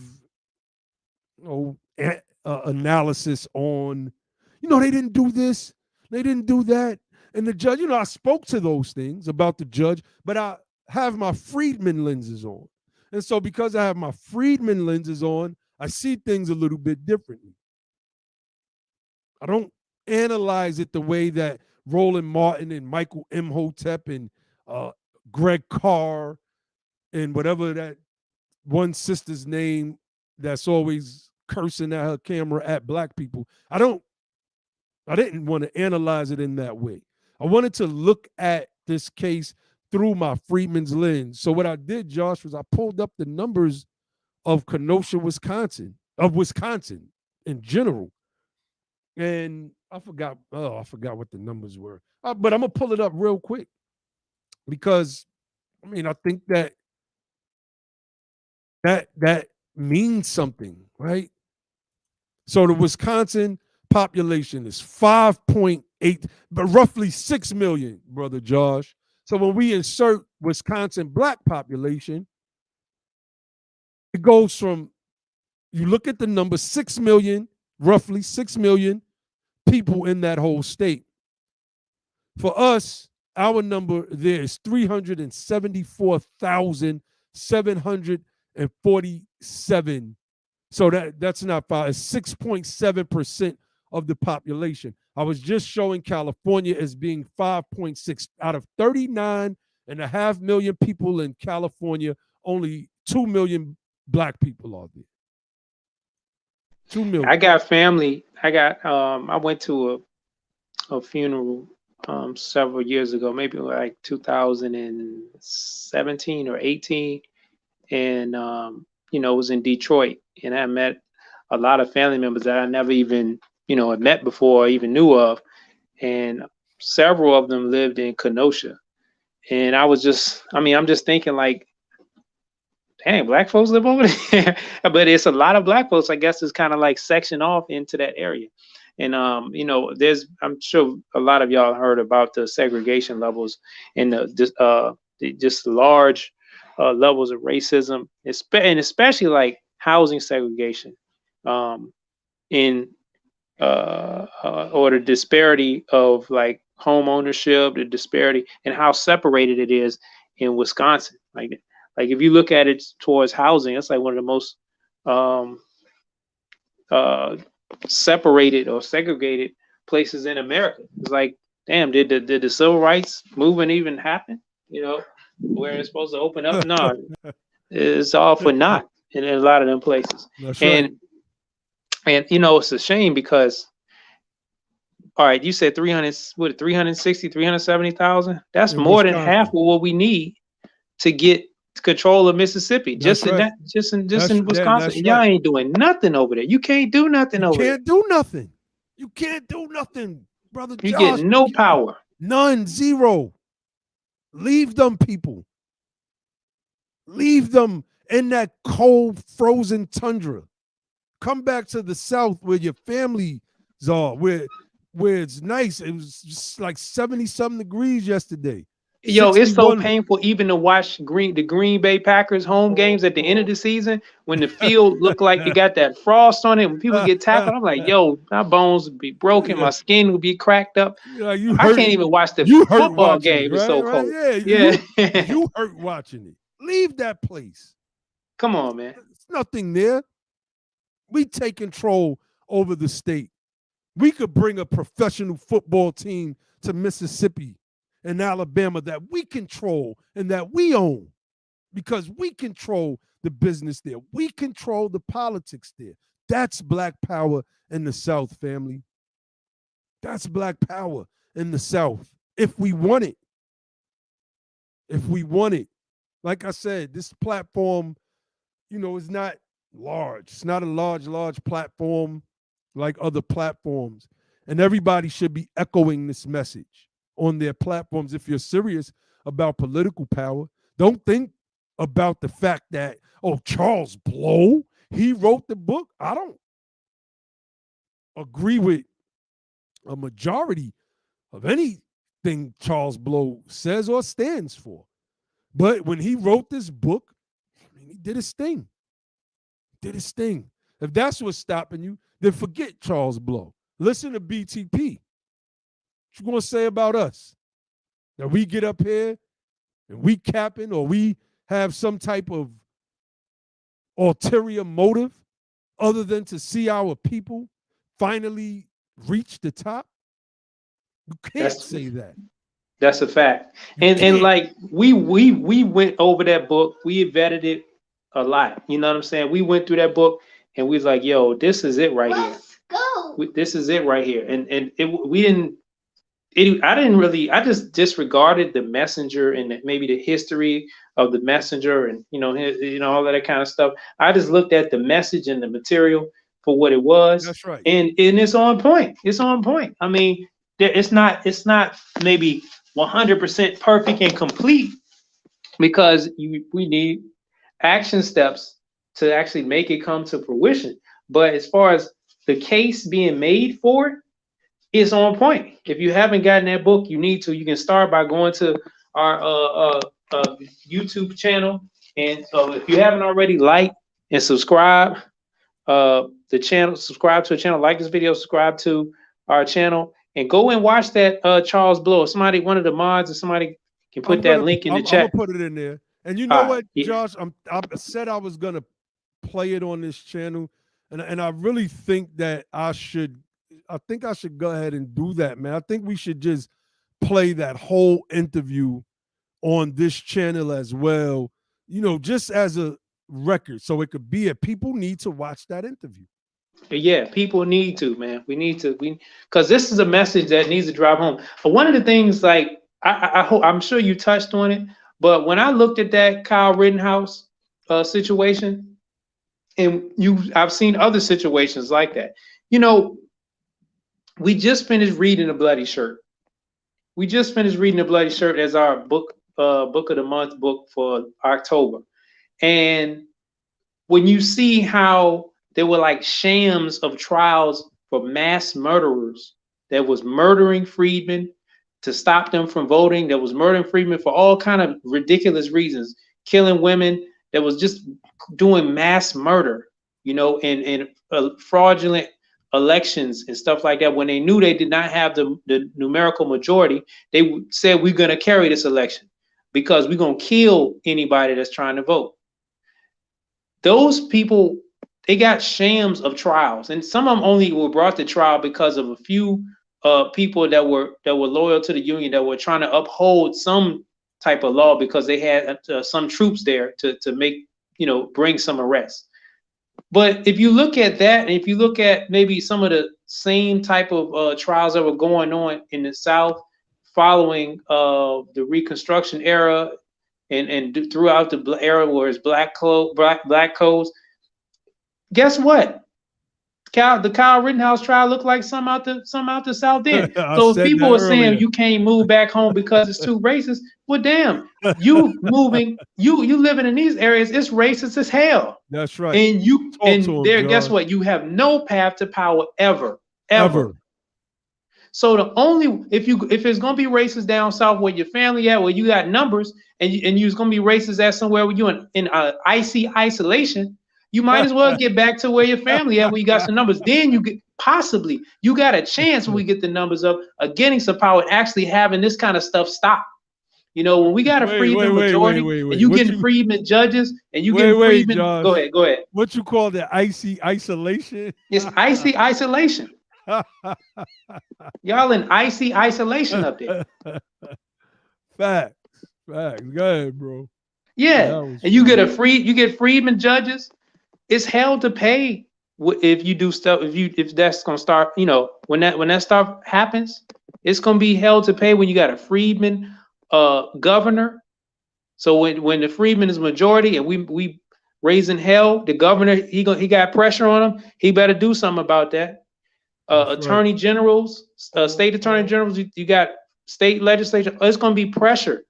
analysis on, they didn't do this, they didn't do that. And the judge, I spoke to those things about the judge, but I have my Freedmen lenses on. And so because I have my Freedmen lenses on, I see things a little bit differently. I don't analyze it the way that Roland Martin and Michael Imhotep and Greg Carr and whatever that one sister's name that's always cursing at her camera at black people. I didn't want to analyze it in that way. I wanted to look at this case through my Freedmen's lens. So what I did, Josh, was I pulled up the numbers of Kenosha, Wisconsin in general. And I forgot what the numbers were. But I'm going to pull it up real quick because, I think that means something, right? So the Wisconsin population is 5.8, but roughly 6 million, Brother Josh. So when we insert Wisconsin black population, it goes from, you look at the number, 6 million, roughly 6 million people in that whole state. For us, our number there is 374,747. So that's not far. It's 6.7% of the population. I was just showing California as being 5.6. Out of 39.5 million people in California, only 2 million black people are there. 2 million. I got family. I went to a funeral several years ago, maybe like 2017 or 18, and it was in Detroit, and I met a lot of family members that I never even had met before or even knew of, and several of them lived in Kenosha, and I'm just thinking like, dang, black folks live over there. But it's a lot of black folks, I guess, is kind of like sectioned off into that area. And I'm sure a lot of y'all heard about the segregation levels and the just large levels of racism, and especially like housing segregation, or the disparity of like home ownership, the disparity and how separated it is in Wisconsin. Like if you look at it towards housing, it's like one of the most separated or segregated places in America. It's like, damn, did the civil rights movement even happen? Where it's supposed to open up? No, it's all for naught in a lot of them places. That's right. And it's a shame because, all right, you said 370,000. That's In more than Wisconsin. half of what we need to get control of Mississippi. That's right. Just in That's Wisconsin. right. Y'all ain't doing nothing over there. You can't do nothing over there. You can't do nothing. You can't do nothing, brother You Josh. get no power. None, zero. Leave them people. Leave them in that cold, frozen tundra. Come back to the South where your families are, where it's nice. It was just like 70-something degrees yesterday. Yo, it's so 61. painful even to watch the Green Bay Packers home games at the end of the season when the field look like it got that frost on it. When people get tackled, I'm like, yo, my bones would be broken, my skin would be cracked up. I can't even watch the football game. It's so cold. Yeah. You hurt watching it. Leave that place. Come on, man. There's nothing there. We take control over the state. We could bring a professional football team to Mississippi and Alabama that we control and that we own, because we control the business there. We control the politics there. That's black power in the South, family. That's black power in the South. If we want it. If we want it. Like I said, this platform, is not large. It's not a large platform like other platforms. And everybody should be echoing this message on their platforms. If you're serious about political power, don't think about the fact that, Charles Blow, he wrote the book. I don't agree with a majority of anything Charles Blow says or stands for. But when he wrote this book, he did his thing. If that's what's stopping you, then forget Charles Blow. Listen to BTP. What you gonna say about us? That we get up here and we capping, or we have some type of ulterior motive other than to see our people finally reach the top? You can't say that. That's a fact. And like we went over that book, we vetted it a lot. You know what I'm saying? We went through that book and we was like, yo, this is it right here. This is it right here. I just disregarded the messenger and maybe the history of the messenger and all of that kind of stuff. I just looked at the message and the material for what it was. That's right. And it's on point. It's on point. I mean, it's not maybe 100% perfect and complete, because we need action steps to actually make it come to fruition. But as far as the case being made for it, it's on point. If you haven't gotten that book, you need to. You can start by going to our YouTube channel, and if you haven't already, like and subscribe the channel. Subscribe to the channel. Like this video. Subscribe to our channel, And go and watch that Charles Blow. Somebody, one of the mods, or somebody can put that link in the I'm chat. gonna put it in there. And you know what, Josh? I said I was gonna play it on this channel, and I really think that I should go ahead and do that, man. I think we should just play that whole interview on this channel as well, you know, just as a record, so it could be people need to watch that interview. Yeah, people need to, man. We because this is a message that needs to drive home. But one of the things, like, I hope, I'm sure you touched on it, but when I looked at that Kyle Rittenhouse situation, and I've seen other situations like that. You know, we just finished reading The Bloody Shirt. We just finished reading The Bloody Shirt as our book of the month book for October. And when you see how there were like shams of trials for mass murderers that was murdering freedmen to stop them from voting, that was murdering freedmen for all kind of ridiculous reasons, killing women, that was just doing mass murder, you know, and fraudulent elections and stuff like that. When they knew they did not have the numerical majority, they said, we're going to carry this election because we're going to kill anybody that's trying to vote. Those people, they got shams of trials, and some of them only were brought to trial because of a few people that were loyal to the union, that were trying to uphold some type of law because they had some troops there to make, you know, bring some arrests. But if you look at that, and if you look at maybe some of the same type of trials that were going on in the South following the Reconstruction era and throughout the era where it's black codes, guess what? The Kyle Rittenhouse trial looked like some out the South End. So if people are saying you can't move back home because it's too racist, well, damn, you moving, you living in these areas, it's racist as hell. That's right. And guess what? You have no path to power ever. So the only, if it's gonna be racist down south where your family at, where you got numbers, and you's gonna be racist at somewhere where you in icy isolation, you might as well get back to where your family at, where you got some numbers. Then you got a chance when we get the numbers up of getting some power and actually having this kind of stuff stop. You know, when we got a freedmen majority, and you getting freedmen judges, and you getting freedmen. Josh, go ahead. What you call that? Icy isolation? It's icy isolation. Y'all in icy isolation up there. Facts. Go ahead, bro. Yeah, and you get freedmen judges. It's hell to pay if you do stuff. If that's gonna start, you know, when that stuff happens, it's gonna be hell to pay when you got a freedman governor. So when the freedman is majority and we raising hell, the governor he got pressure on him. He better do something about that. Attorney generals, state attorney generals, you got state legislature. It's gonna be pressure.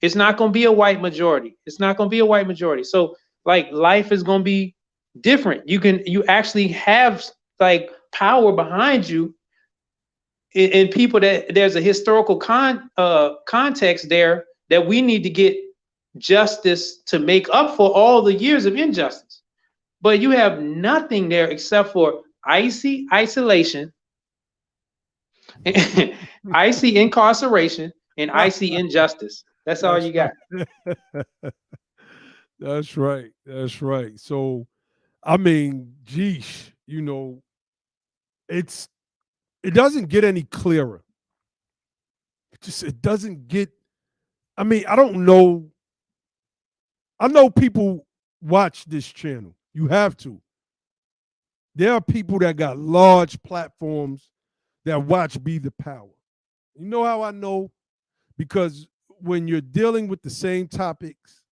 It's not gonna be a white majority. So like life is gonna be different. You actually have like power behind you, and people that there's a historical context there that we need to get justice to make up for all the years of injustice. But you have nothing there except for icy isolation, icy incarceration, and icy injustice. That's all you got. That's right. So, I mean, geesh, you know, it doesn't get any clearer. It doesn't get, I mean, I don't know. I know people watch this channel. You have to. There are people that got large platforms that watch Be the Power. You know how I know? Because when you're dealing with the same topics,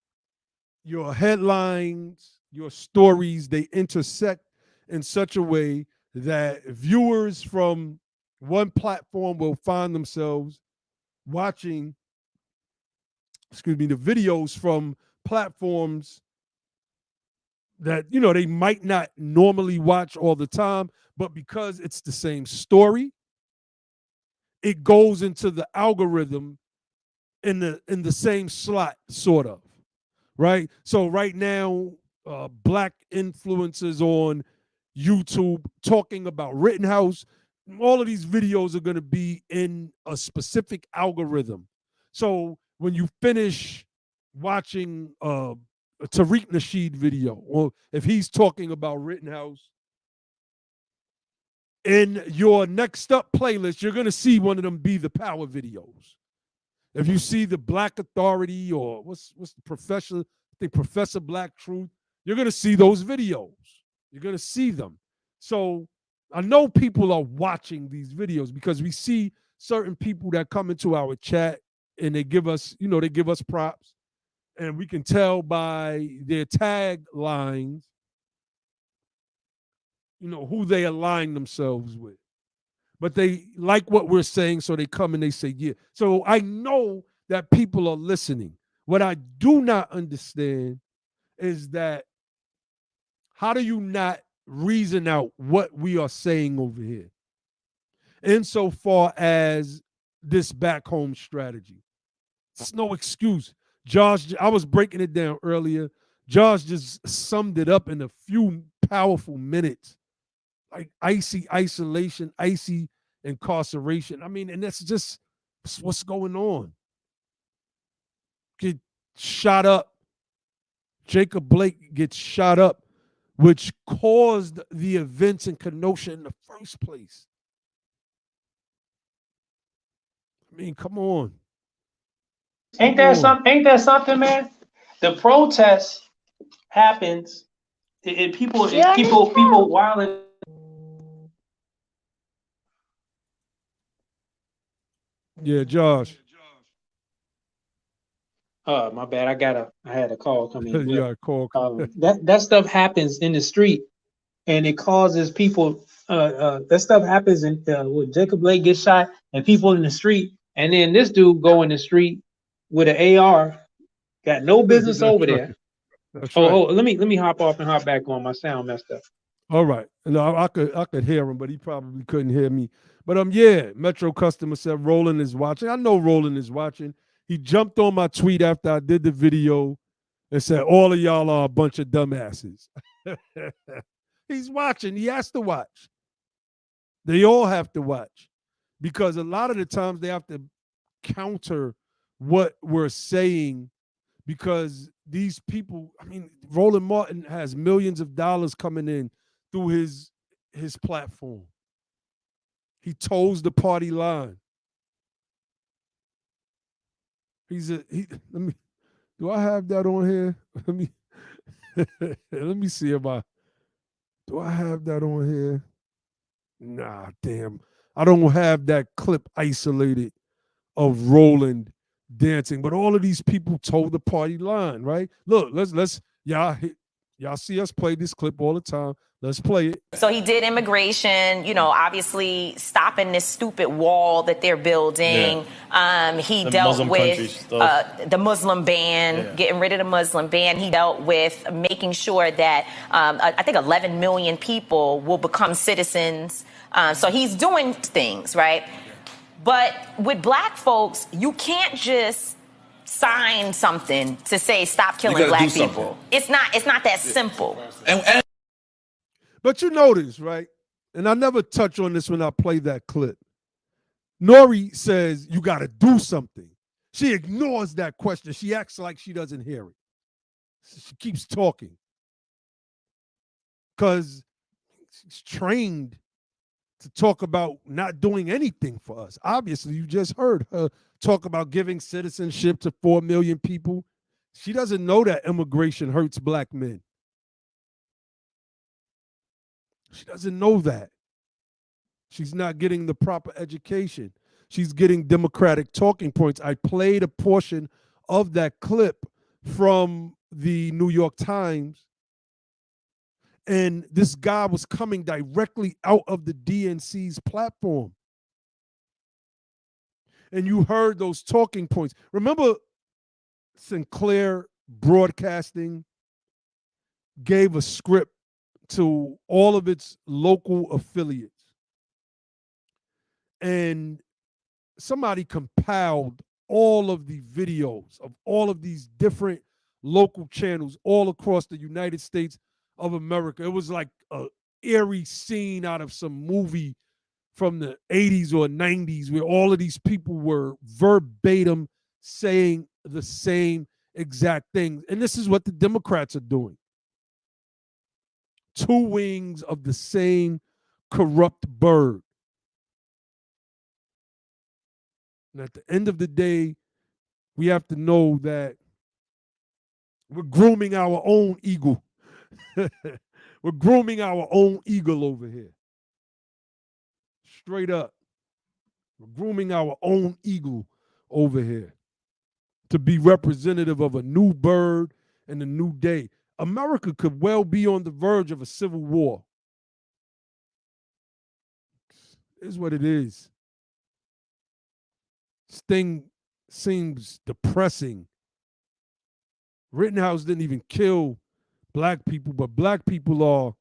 your headlines, your stories, they intersect in such a way that viewers from one platform will find themselves watching, the videos from platforms that, you know, they might not normally watch all the time, but because it's the same story, it goes into the algorithm in the same slot, sort of, right? So right now, black influencers on YouTube talking about Rittenhouse, all of these videos are going to be in a specific algorithm. So when you finish watching a Tariq Nasheed video, or if he's talking about Rittenhouse, in your next up playlist, you're going to see one of them Be the Power videos. If you see the Black Authority or what's the Professor, I think Professor Black Truth, you're going to see those videos. You're going to see them. So I know people are watching these videos because we see certain people that come into our chat and they give us, they give us props. And we can tell by their tag lines, who they align themselves with. But they like what we're saying, so they come and they say, yeah. So I know that people are listening. What I do not understand is that how do you not reason out what we are saying over here insofar as this back home strategy? It's no excuse. Josh, I was breaking it down earlier. Josh just summed it up in a few powerful minutes. Like icy isolation, icy incarceration. I mean, and that's just what's going on. Get shot up. Jacob Blake gets shot up, which caused the events in Kenosha in the first place. I mean, come on. Ain't that something, man? The protest happens, and people wilding. Yeah, Josh. My bad. I had a call come in. Yeah, call. That stuff happens in the street, and it causes people. That stuff happens when Jacob Blake gets shot, and people in the street, and then this dude go in the street with an AR, got no business over there. That's right. Oh, let me hop off and hop back on. My sound messed up. All right. No, I could hear him, but he probably couldn't hear me. But yeah, Metro customer said Roland is watching. I know Roland is watching. He jumped on my tweet after I did the video and said, all of y'all are a bunch of dumbasses. He's watching. He has to watch. They all have to watch because a lot of the times they have to counter what we're saying because these people, I mean, Roland Martin has millions of dollars coming in through his platform. He toes the party line. Do I have that on here? Let me see do I have that on here? Nah, damn. I don't have that clip isolated of Roland dancing, but all of these people toe the party line, right? Look, let's y'all see us play this clip all the time. Let's play it. So he did immigration, obviously stopping this stupid wall that they're building. Yeah. He dealt with the Muslim ban, getting rid of the Muslim ban. He dealt with making sure that I think 11 million people will become citizens. So he's doing things, right? But with black folks, you can't just sign something to say stop killing black people. It's not that simple. But you notice, right? And I never touch on this when I play that clip. Nori says you got to do something. She ignores that question. She acts like she doesn't hear it. She keeps talking because she's trained to talk about not doing anything for us. Obviously, you just heard her talk about giving citizenship to 4 million people. She doesn't know that immigration hurts black men. She doesn't know that. She's not getting the proper education. She's getting Democratic talking points. I played a portion of that clip from the New York Times, and this guy was coming directly out of the DNC's platform. And you heard those talking points. Remember, Sinclair Broadcasting gave a script to all of its local affiliates. And somebody compiled all of the videos of all of these different local channels all across the United States of America. It was like an eerie scene out of some movie from the 80s or 90s where all of these people were verbatim saying the same exact things. And this is what the Democrats are doing. Two wings of the same corrupt bird. And at the end of the day, we have to know that we're grooming our own eagle. We're grooming our own eagle over here. Straight up. We're grooming our own eagle over here to be representative of a new bird and a new day. America could well be on the verge of a civil war. It is what it is. This thing seems depressing. Rittenhouse didn't even kill black people, but black people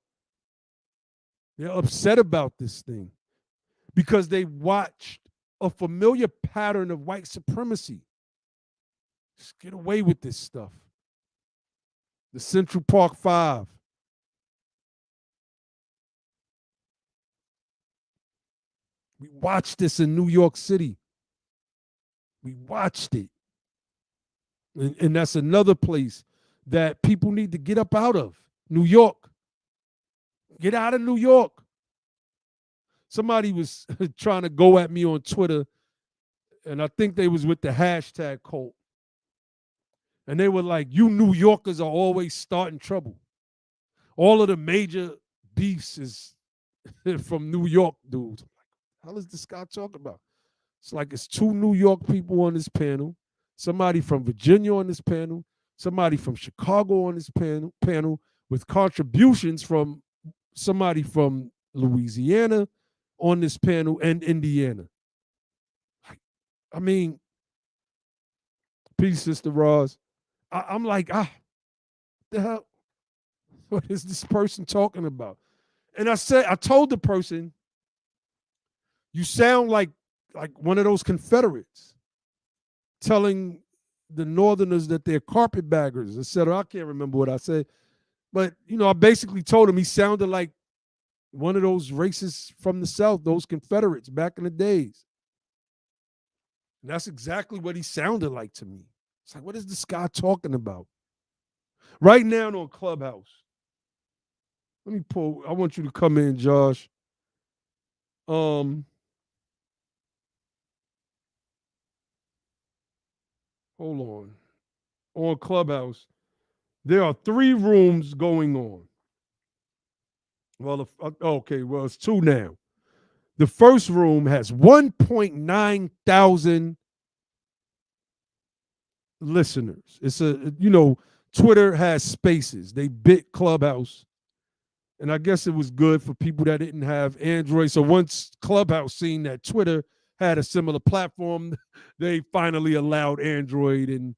they're upset about this thing because they watched a familiar pattern of white supremacy. Just get away with this stuff. The Central Park Five. We watched this in New York City. We watched it. And that's another place that people need to get up out of. New York. Get out of New York. Somebody was trying to go at me on Twitter, and I think they was with the hashtag cult. And they were like, you New Yorkers are always starting trouble. All of the major beefs is from New York dudes. I'm like, how is this guy talking about? It's like it's two New York people on this panel, somebody from Virginia on this panel, somebody from Chicago on this panel with contributions from somebody from Louisiana on this panel and Indiana. I mean, peace, Sister Roz. I'm like, the hell? What is this person talking about? And I told the person, you sound like one of those Confederates telling the Northerners that they're carpetbaggers, etc. I can't remember what I said. But, I basically told him he sounded like one of those racists from the South, those Confederates back in the days. And that's exactly what he sounded like to me. It's like, what is this guy talking about? Right now on Clubhouse. Let me pull. I want you to come in, Josh. Hold on. On Clubhouse, there are 3 rooms going on. Well, it's 2 now. The first room has 1.9 thousand listeners. It's Twitter has spaces. They bit Clubhouse. And I guess it was good for people that didn't have Android. So once Clubhouse seen that Twitter had a similar platform, they finally allowed Android. And,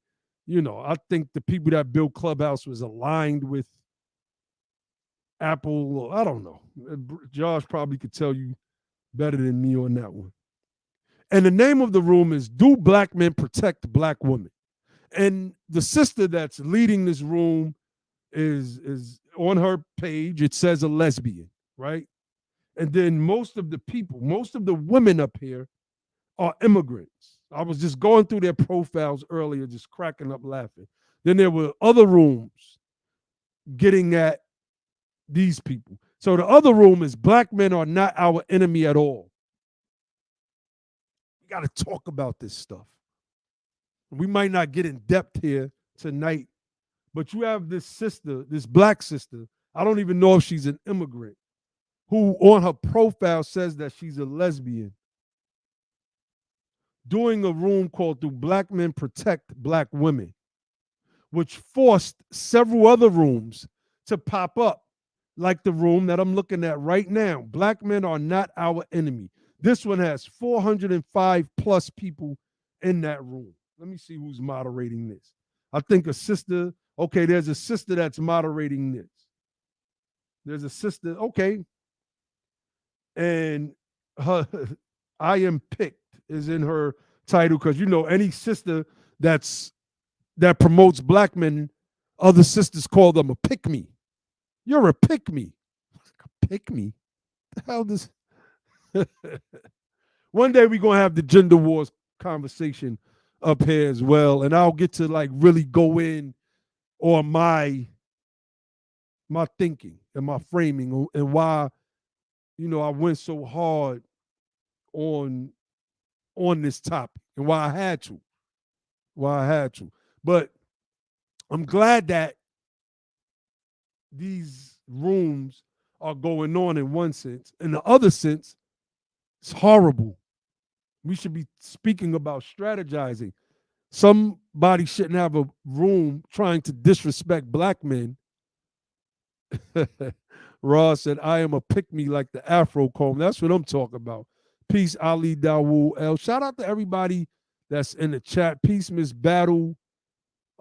I think the people that built Clubhouse was aligned with Apple. I don't know. Josh probably could tell you better than me on that one. And the name of the room is Do Black Men Protect Black Women? And the sister that's leading this room is on her page. It says a lesbian, right? And then most of the women up here are immigrants. I was just going through their profiles earlier, just cracking up laughing. Then there were other rooms getting at these people. So the other room is Black men are not our enemy at all. We got to talk about this stuff. We might not get in depth here tonight, but you have this sister, this black sister, I don't even know if she's an immigrant, who on her profile says that she's a lesbian, doing a room called Do Black Men Protect Black Women, which forced several other rooms to pop up, like the room that I'm looking at right now. Black men are not our enemy. This one has 405 plus people in that room. Let me see who's moderating this. I think there's a sister that's moderating this. There's a sister, okay. And her I am picked is in her title because, any sister that promotes black men, other sisters call them a pick-me. You're a pick-me. A pick-me? The hell does... One day we're gonna have the gender wars conversation up here as well, and I'll get to like really go in on my thinking and my framing and why, I went so hard on this topic and why I had to. But I'm glad that these rooms are going on in one sense. In the other sense, it's horrible. We should be speaking about strategizing. Somebody shouldn't have a room trying to disrespect black men. Ross said, I am a pick-me like the Afro comb. That's what I'm talking about. Peace, Ali Dawood L. Shout out to everybody that's in the chat. Peace, Miss Battle.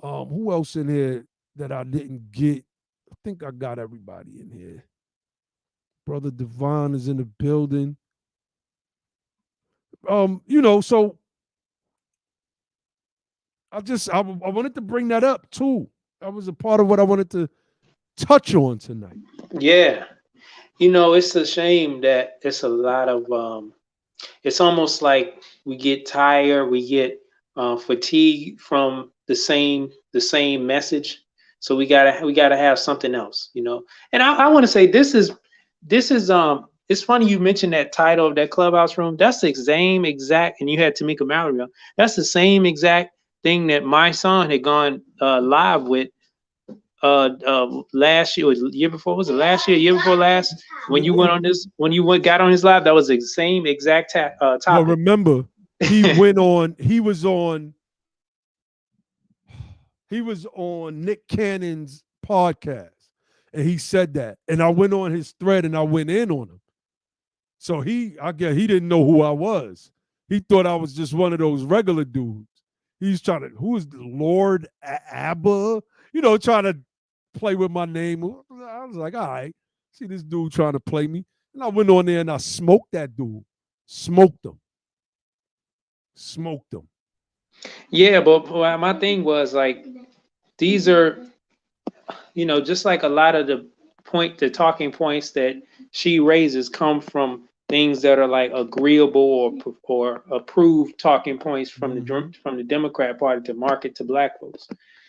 Who else in here that I didn't get? I think I got everybody in here. Brother Devon is in the building. So I wanted to bring that up too. That was a part of what I wanted to touch on tonight. Yeah. It's a shame that it's a lot of it's almost like we get tired, we get fatigued from the same message. So we gotta have something else, And I want to say this is it's funny you mentioned that title of that clubhouse room. That's the same exact, and you had Tamika Mallory on. That's the same exact thing that my son had gone live with last year, year before, was it last year before last, when you went on this, got on his live? That was the same exact topic. Well, remember, he was on Nick Cannon's podcast, and he said that, and I went on his thread and I went in on him. So I guess he didn't know who I was. He thought I was just one of those regular dudes. He's trying to, who is the Lord Abba? Trying to play with my name. I was like, all right, see this dude trying to play me. And I went on there and I smoked that dude. Smoked him. Yeah, but my thing was like, these are, just like a lot of the talking points that she raises come from things that are like agreeable or approved talking points from the Democrat Party to market to black folks.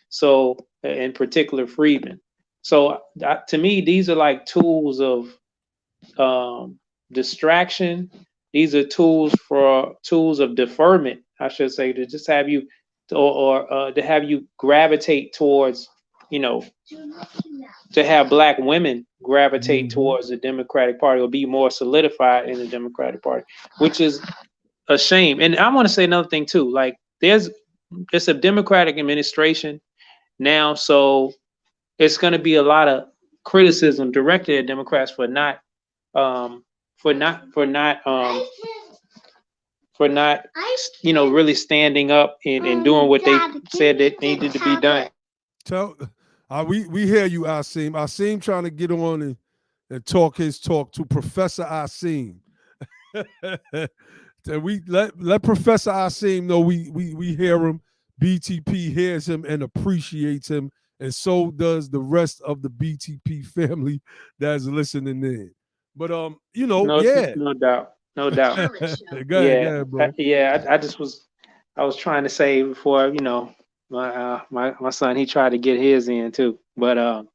So, in particular, Freedmen. So, to me, these are like tools of distraction. These are tools of deferment, I should say, to just have you, or to have you gravitate towards, to have black women gravitate towards the Democratic Party or be more solidified in the Democratic Party, which is a shame. And I want to say another thing too. Like, it's a Democratic administration now, so it's going to be a lot of criticism directed at Democrats for not really standing up and doing what they said that needed to be done. We hear you, Asim. Asim trying to get on and talk his talk to Professor Asim. We let Professor Asim know we hear him. BTP hears him and appreciates him, and so does the rest of the BTP family that's listening in. But no doubt. Go ahead, bro. I was trying to say before, my son, he tried to get his in too. But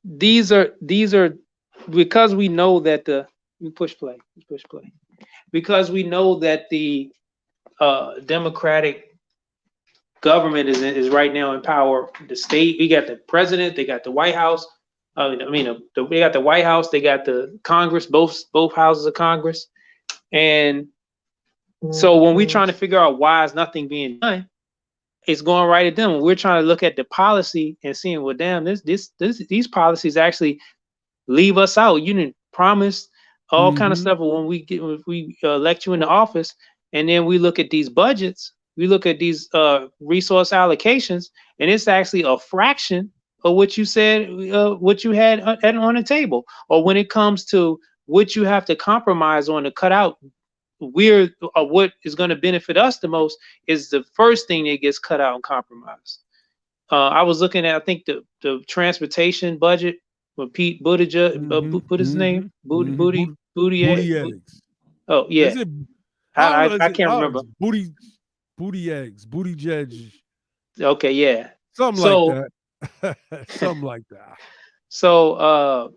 these are because we know that push play. Because we know that the Democratic government is right now in power. The state, we got the president, they got the White House. They got the White House, they got the Congress, both houses of Congress. And so when we're trying to figure out why is nothing being done, it's going right at them. When we're trying to look at the policy and seeing, well, damn, these policies actually leave us out. You didn't promise all kind of stuff. But when we elect you into office, and then we look at these budgets, we look at these resource allocations, and it's actually a fraction of what you said, what you had on the table. Or when it comes to what you have to compromise on to cut out, what is going to benefit us the most is the first thing that gets cut out and compromised. I was looking at, I think the transportation budget Pete Buttigieg, what is his name? Booty eggs. Oh yeah. Is it? I can't remember. Booty eggs. Booty judge. Okay, yeah. Something like that. Something like that. So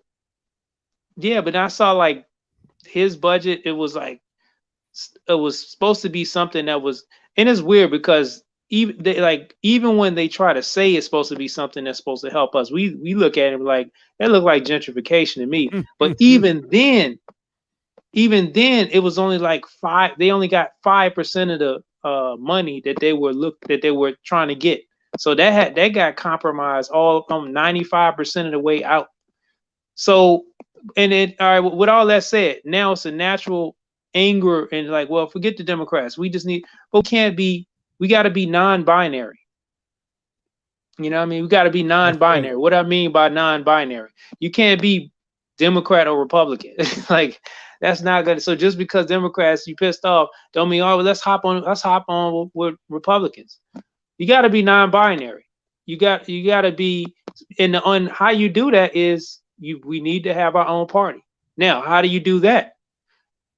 yeah, but I saw like his budget, it was supposed to be something that was, and it's weird because even when they try to say it's supposed to be something that's supposed to help us, we look at it like that look like gentrification to me. But even then it was only like they only got 5% of the money that they were trying to get. So that got compromised all 95% of the way out. So, and it, all right, with all that said, now it's a natural anger and like, well, forget the Democrats. We just need, but we got to be non-binary. You know what I mean? We got to be non-binary. Right. What I mean by non-binary, you can't be Democrat or Republican. Like, that's not good. So just because Democrats, you pissed off, don't mean, oh, well, let's hop on with Republicans. You got to be non-binary. You got to be on how you do that is we need to have our own party. Now, how do you do that?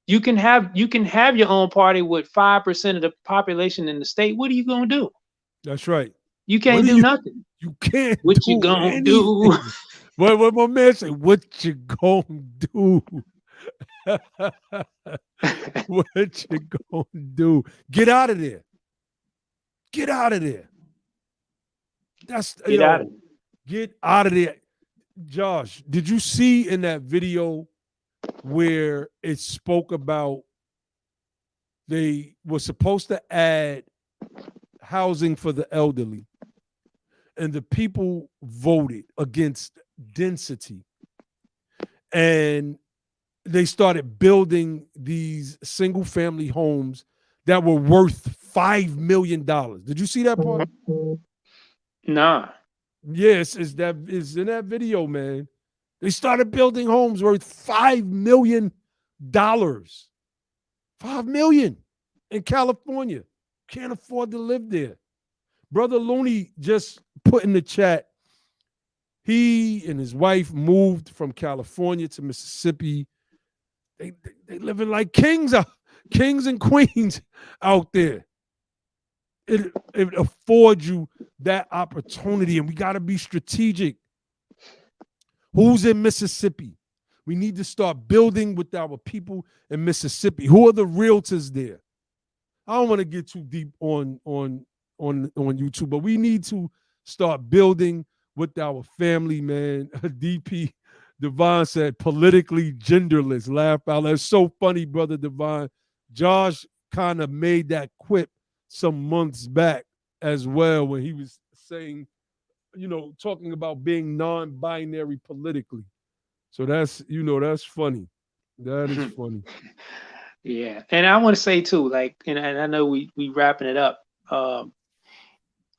You can have your own party with 5% of the population in the state. What are you gonna do? That's right. You can't do nothing. You can't. What you gonna do? What my man say? What you gonna do? What you gonna do? Get out of there. Get out of there. That's get out of there. Get out of there. Josh, did you see in that video where it spoke about they were supposed to add housing for the elderly and the people voted against density and they started building these single family homes that were worth $5 million. Did you see that part? Nah. Yes, it's in that video, man. They started building homes worth $5 million. $5 million in California. Can't afford to live there. Brother Looney just put in the chat, he and his wife moved from California to Mississippi. They living like kings and queens out there. It affords you that opportunity, and we got to be strategic. Who's in Mississippi? We need to start building with our people in Mississippi. Who are the realtors there? I don't want to get too deep on YouTube, but we need to start building with our family, man. DP Devon said, politically genderless. Laugh out. That's so funny, brother Devon. Josh kind of made that quip some months back as well when he was saying, talking about being non-binary politically. So that's funny. That is funny. Yeah. And I want to say too, like, and I know we wrapping it up.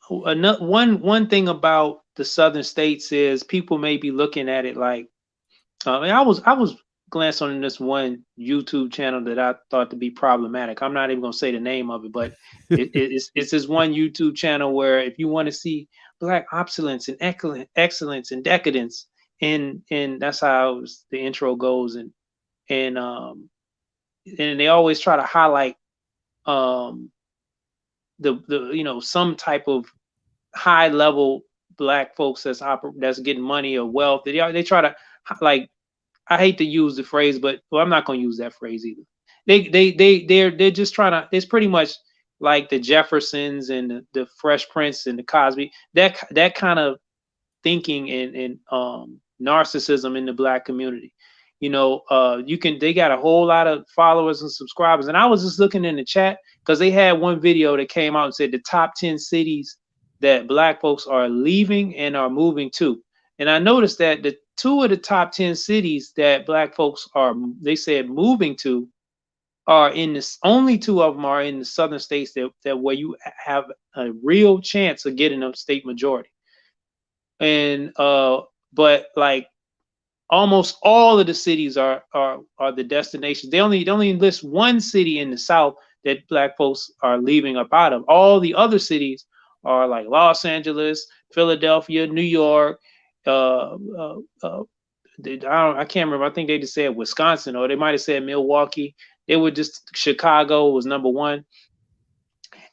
One thing about the southern states is people may be looking at it like, I was glanced on this one YouTube channel that I thought to be problematic. I'm not even gonna say the name of it, but it's this one YouTube channel where if you want to see Black opulence and excellence and decadence, and that's how the intro goes, and they always try to highlight the some type of high level Black folks that's getting money or wealth. They try to, like, I hate to use the phrase, but I'm not going to use that phrase either. They're just trying to. It's pretty much like the Jeffersons and the Fresh Prince and the Cosby. That kind of thinking and narcissism in the Black community. They got a whole lot of followers and subscribers. And I was just looking in the chat because they had one video that came out and said the top 10 cities that Black folks are leaving and are moving to. And I noticed that the 2 of the top 10 cities that Black folks they said moving to are in this, only 2 of them are in the southern states that where you have a real chance of getting a state majority. And but like almost all of the cities are the destinations. They only list one city in the South that Black folks are leaving up out of. All the other cities are like Los Angeles, Philadelphia, New York, I can't remember. I think they just said Wisconsin, or they might have said Milwaukee. They were just Chicago was number one.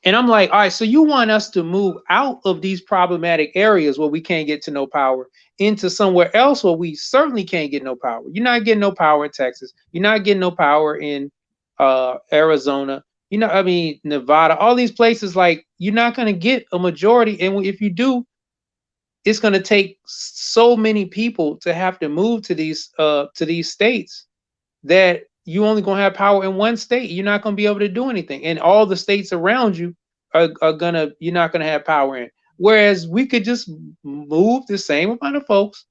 And I'm like, all right, so you want us to move out of these problematic areas where we can't get to no power into somewhere else where we certainly can't get no power. You're not getting no power in Texas. You're not getting no power in Arizona. You know, I mean, Nevada, all these places, like, you're not going to get a majority. And if you do, it's going to take so many people to have to move to these states that you only going to have power in one state. You're not going to be able to do anything. And all the states around you are you're not going to have power in. Whereas we could just move the same amount of folks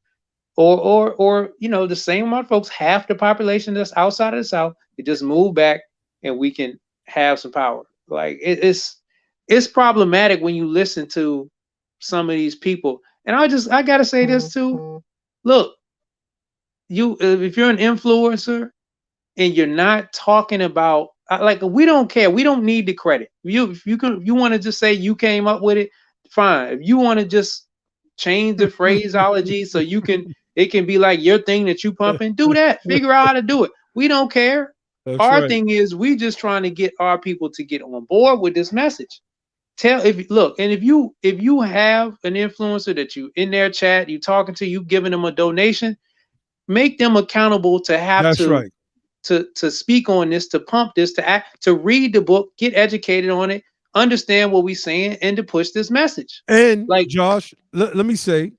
or you know, the same amount of folks, half the population that's outside of the South, you just move back and we can have some power. Like it's problematic when you listen to some of these people. And I gotta say this too. Look, you if you're an influencer and you're not talking about, like, we don't care. We don't need the credit. If you want to just say you came up with it, fine. If you want to just change the phraseology so it can be like your thing that you pumping, do that. Figure out how to do it. We don't care. Our thing is we just trying to get our people to get on board with this message. If you have an influencer that you in their chat, you talking to, you giving them a donation, make them accountable to have to speak on this, to pump this, to act, to read the book, get educated on it, understand what we're saying, and to push this message. And like Josh, let me say,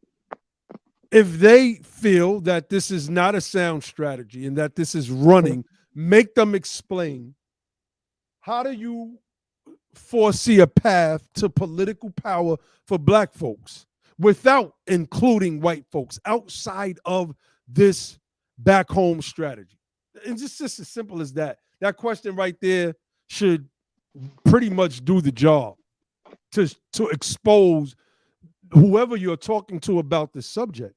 if they feel that this is not a sound strategy and that this is running, make them explain, how do you foresee a path to political power for Black folks without including white folks outside of this back home strategy? It's just as simple as that. That question right there should pretty much do the job to expose whoever you're talking to about this subject.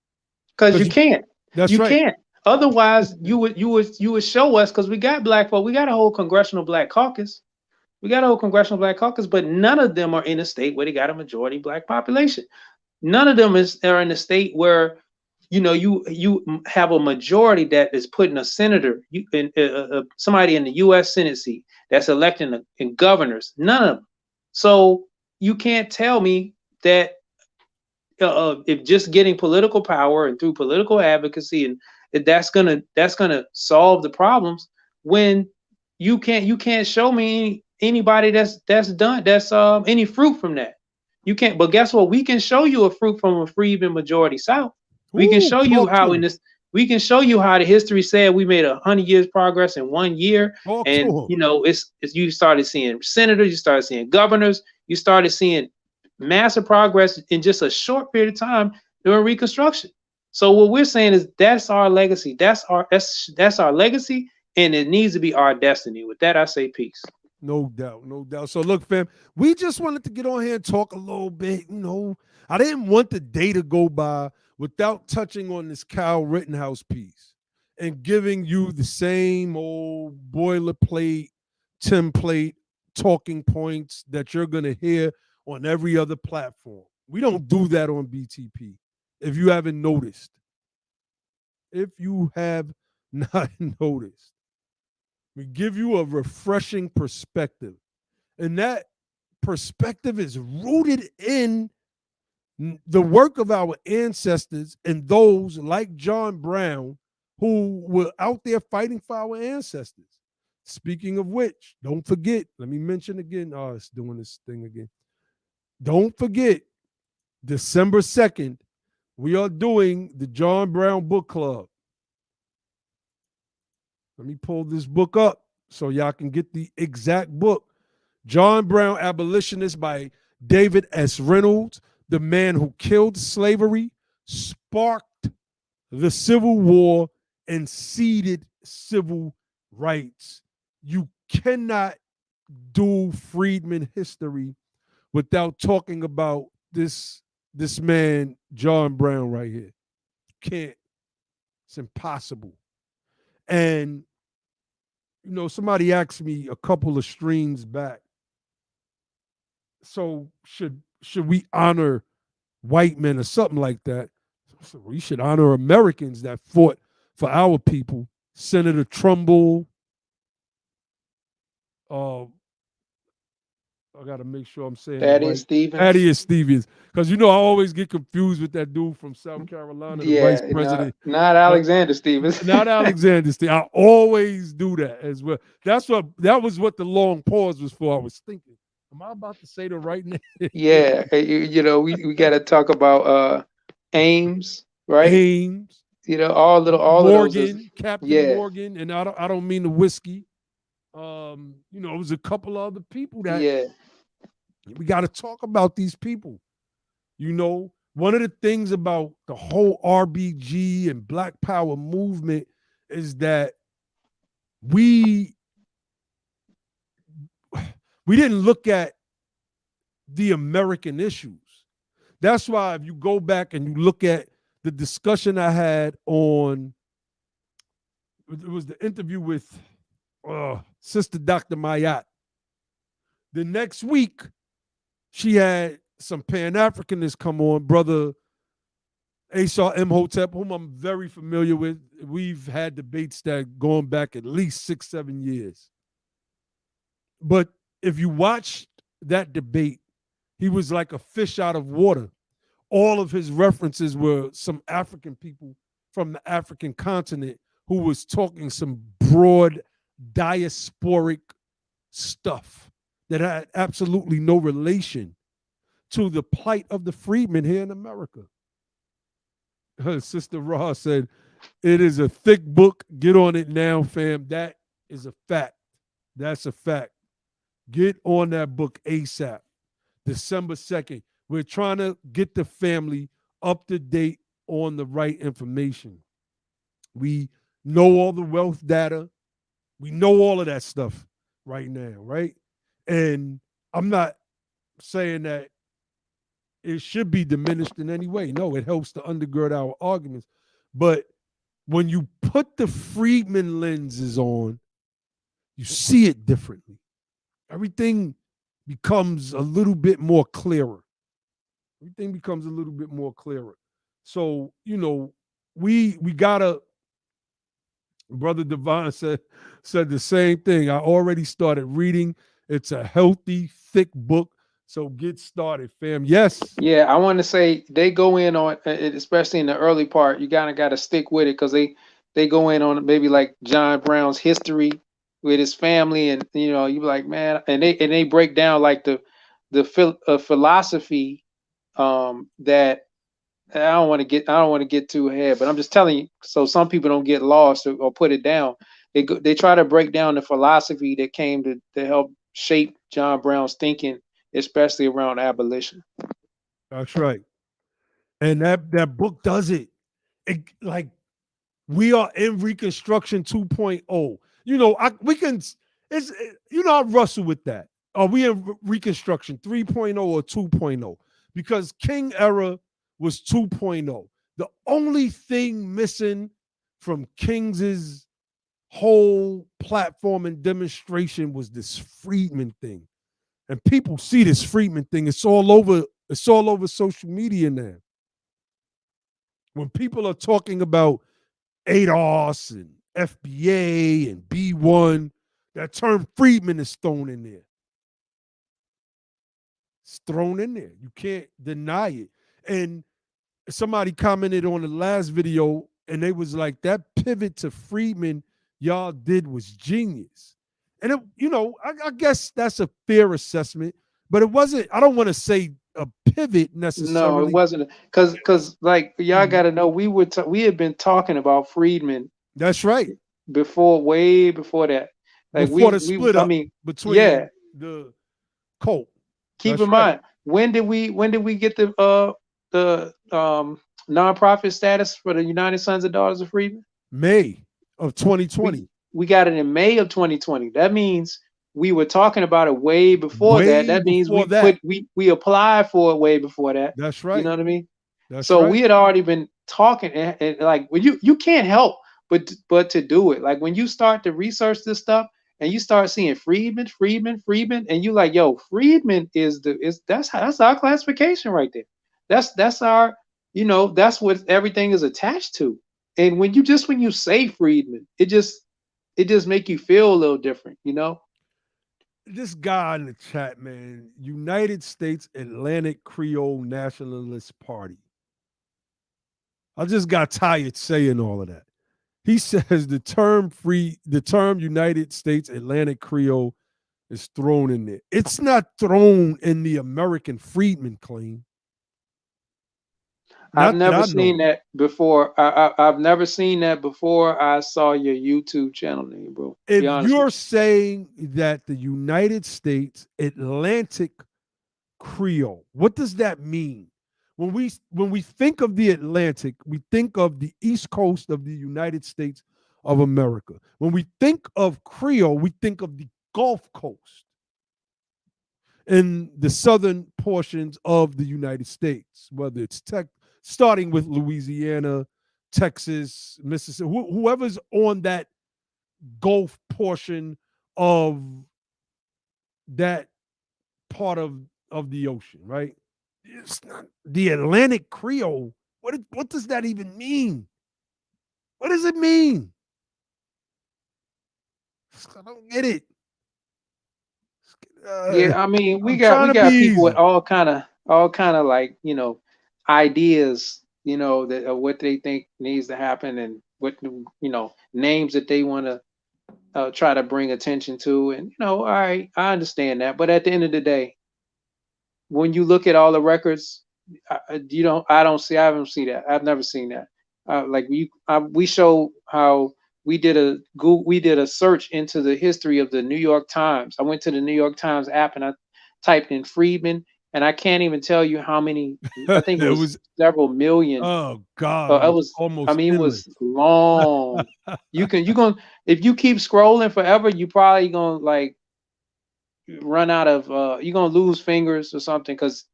Because you can't. That's right. You can't. Otherwise, you would show us, because we got Black folk. We got a whole congressional Black caucus. But none of them are in a state where they got a majority Black population. None of them are in a state where, you know, you have a majority that is putting a senator, somebody in the U.S. Senate seat, that's electing in governors. None of them. So you can't tell me that if just getting political power and through political advocacy and that's gonna solve the problems, when you can't show me anybody that's any fruit from that. You can't. But guess what? We can show you a fruit from a Freedmen majority South. We can show you how we can show you how the history said we made 100 years progress in 1 year. And you know, it's you started seeing senators, you started seeing governors, you started seeing massive progress in just a short period of time during Reconstruction. So what we're saying is that's our legacy. That's our legacy, and it needs to be our destiny. With that, I say peace. No doubt, no doubt. So look, fam, we just wanted to get on here and talk a little bit. You know, I didn't want the day to go by without touching on this Kyle Rittenhouse piece and giving you the same old boilerplate, template talking points that you're going to hear on every other platform. We don't do that on BTP, if you haven't noticed. If you have not noticed, we give you a refreshing perspective. And that perspective is rooted in the work of our ancestors and those like John Brown who were out there fighting for our ancestors. Speaking of which, don't forget, let me mention again, it's doing this thing again. Don't forget, December 2nd, we are doing the John Brown Book Club. Let me pull this book up so y'all can get the exact book. John Brown, Abolitionist by David S. Reynolds, the man who killed slavery, sparked the Civil War, and seeded civil rights. You cannot do Freedmen history without talking about this man, John Brown, right here. You can't. It's impossible. And, you know, somebody asked me a couple of streams back, so should we honor white men or something like that? So we should honor Americans that fought for our people. Senator Trumbull. I got to make sure I'm saying it Thaddeus right. Stevens. Thaddeus Stevens. Because, I always get confused with that dude from South Carolina, the vice president. Not Alexander Stevens. Not Alexander Stevens. I always do that as well. That was what the long pause was for. I was thinking, am I about to say the right name? Yeah, we got to talk about Ames, right? Ames. All Morgan, of those. Captain Morgan, and I don't mean the whiskey. It was a couple other people that we got to talk about these people. One of the things about the whole RBG and Black Power movement is that we didn't look at the American issues. That's why if you go back and you look at the discussion I had on, it was the interview with Sister Dr. Mayat. The next week, she had some Pan-Africanists come on, Brother Asa Imhotep, whom I'm very familiar with. We've had debates that going back at least 6-7 years. But if you watched that debate, he was like a fish out of water. All of his references were some African people from the African continent who was talking some broad diasporic stuff that had absolutely no relation to the plight of the freedmen here in America. Her Sister Ra said, it is a thick book. Get on it now, fam. That is a fact. That's a fact. Get on that book ASAP. December 2nd. We're trying to get the family up to date on the right information. We know all the wealth data. We know all of that stuff right now, right? And I'm not saying that it should be diminished in any way. No, it helps to undergird our arguments. But when you put the Freedmen lenses on, you see it differently. Everything becomes a little bit more clearer. Everything becomes a little bit more clearer. So, we gotta, Brother Devon said the same thing. I already started reading. It's a healthy, thick book. So get started, fam. Yes. Yeah, I want to say they go in on it, especially in the early part. You got to stick with it because they go in on maybe like John Brown's history with his family, and you be like, man, and they break down like the philosophy that I don't want to get too ahead, but I'm just telling you so some people don't get lost or put it down. They try to break down the philosophy that came to help shape John Brown's thinking, especially around abolition. That's right. And that book does it. Like, we are in Reconstruction 2.0. We can, I wrestle with that. Are we in Reconstruction 3.0 or 2.0? Because King era was 2.0. The only thing missing from King's whole platform and demonstration was this Freedmen thing. And people see this Freedmen thing. It's all over social media now. When people are talking about ADOS and FBA and B1, that term Freedmen is thrown in there. It's thrown in there. You can't deny it. And somebody commented on the last video, and they was like, that pivot to Freedmen y'all did was genius. And I guess that's a fair assessment, but it wasn't. I don't want to say a pivot necessarily. No, it wasn't, because like y'all got to know, we had been talking about Freedmen. That's right. Way before that. Like before the split up between the cult. Keep in mind, when did we get the nonprofit status for the United Sons and Daughters of Freedmen? May of 2020. We got it in May of 2020. That means we were talking about it way before that. That means we applied for it way before that. That's right. You know what I mean? That's so right. we had already been talking, and like when you can't help but to do it. Like when you start to research this stuff and you start seeing Freedmen, and you like, yo, Freedmen that's our classification right there. That's our, that's what everything is attached to. And when you say freedmen, it just make you feel a little different, you know? This guy in the chat, man, United States Atlantic Creole Nationalist Party. I just got tired saying all of that. He says the term United States Atlantic Creole is thrown in there. It's not thrown in the American Freedmen claim. I've never seen that before. I've never seen that before I saw your YouTube channel name, bro. If you're saying that the United States Atlantic Creole, what does that mean? When we think of the Atlantic, we think of the East Coast of the United States of America. When we think of Creole, we think of the Gulf Coast in the southern portions of the United States, whether it's starting with Louisiana, Texas, Mississippi, whoever's on that Gulf portion of that part of the ocean, right? It's not the Atlantic Creole. What does that even mean? What does it mean? I don't get it. Yeah, I mean, we got people with all kind of like, you know, ideas, you know, that of what they think needs to happen and what, you know, names that they want to try to bring attention to. And, you know, all right, I understand that. But at the end of the day, when you look at all the records, I haven't seen that. I've never seen that. We show how we did a search into the history of the New York Times. I went to the New York Times app and I typed in Freedmen, and I can't even tell you how many. I think it was several million. Oh God, it was almost. I mean, it was long. You're gonna if you keep scrolling forever, you probably gonna like run out of. You're gonna lose fingers or something because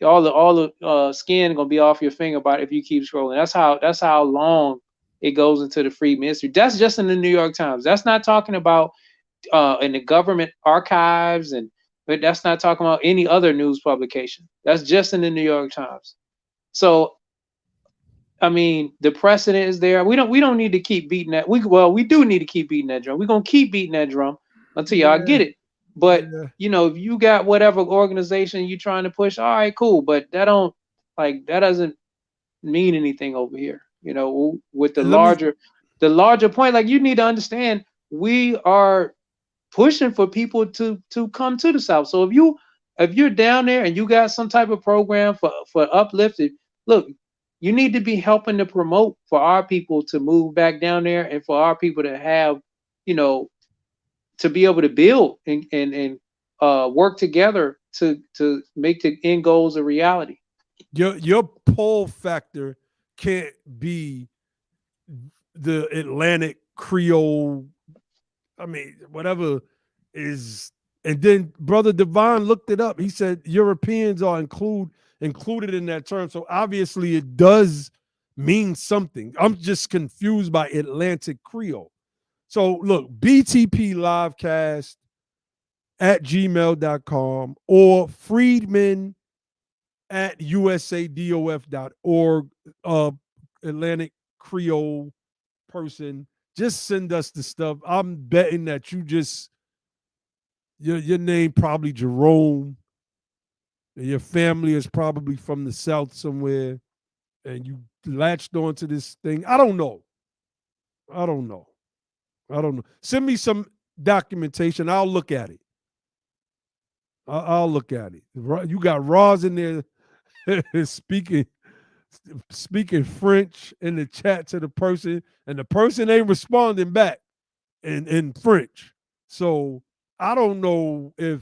all the skin gonna be off your finger if you keep scrolling. That's how long it goes into the Freedmen history. That's just in the New York Times. That's not talking about in the government archives, but that's not talking about any other news publication. That's just in the New York Times. So, I mean, the precedent is there. We don't need to keep beating that. We do need to keep beating that drum. We're gonna keep beating that drum until y'all get it. But you know, if you got whatever organization you're trying to push, all right, cool. But that doesn't mean anything over here. You know, with the larger point, like you need to understand, we are pushing for people to come to the South. So if you're down there and you got some type of program for uplifted, look, you need to be helping to promote for our people to move back down there and for our people to have, you know, to be able to build and work together to make the end goals a reality. Your pull factor can't be the Atlantic Creole. I mean, whatever is. And then Brother Devon looked it up. He said Europeans are included in that term. So obviously it does mean something. I'm just confused by Atlantic Creole. So look, BTP Livecast at gmail.com or Freedmen at usadof.org, Atlantic Creole person. Just send us the stuff. I'm betting that your name probably Jerome, and your family is probably from the South somewhere, and you latched onto this thing. I don't know. Send me some documentation. I'll look at it. I'll look at it. You got Roz in there speaking French in the chat to the person, and the person ain't responding back in French. So I don't know if,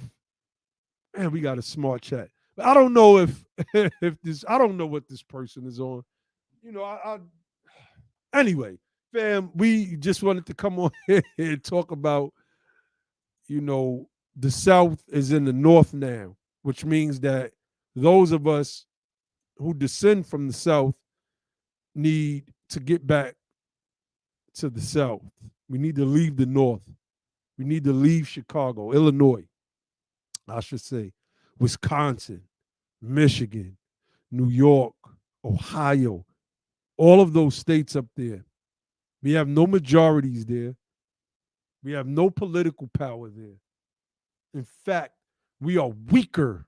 man, we got a smart chat. But I don't know if I don't know what this person is on. You know, anyway, fam, we just wanted to come on here and talk about, you know, the South is in the North now, which means that those of us who descend from the South need to get back to the South. We need to leave the North. We need to leave Chicago, Illinois, I should say, Wisconsin, Michigan, New York, Ohio, all of those states up there. We have no majorities there. We have no political power there. In fact, we are weaker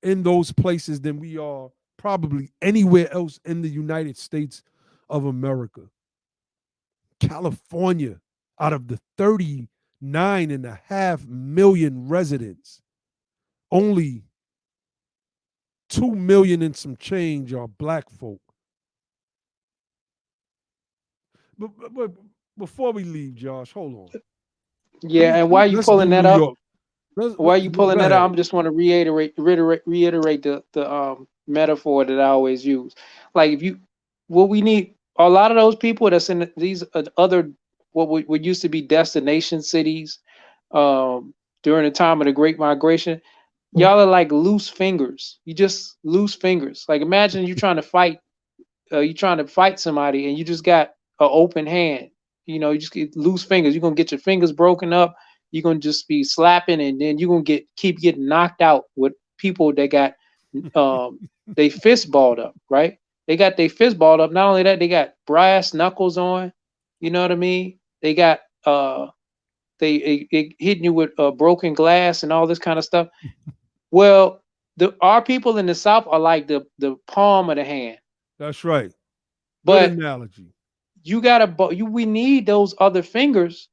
in those places than we are probably anywhere else in the United States of America. California, out of the 39.5 million residents, only 2 million and some change are black folk. But before we leave, Josh, hold on. Yeah, and why you Let's do pulling that New up? York. Why you pulling Go that up? ahead. I'm just want to reiterate the metaphor that I always use. Like if you, what we need, a lot of those people that's in these other what used to be destination cities, during the time of the Great Migration, y'all are like loose fingers. You just loose fingers. Like imagine you trying to fight somebody and you just got an open hand. You know, you just get loose fingers. You're gonna get your fingers broken up. You're gonna just be slapping, and then you're gonna keep getting knocked out with people that got they fist balled up, right? They got their fist balled up. Not only that, they got brass knuckles on. You know what I mean? They got they hitting you with broken glass and all this kind of stuff. Well, our people in the South are like the palm of the hand. That's right. Good But analogy. we need those other fingers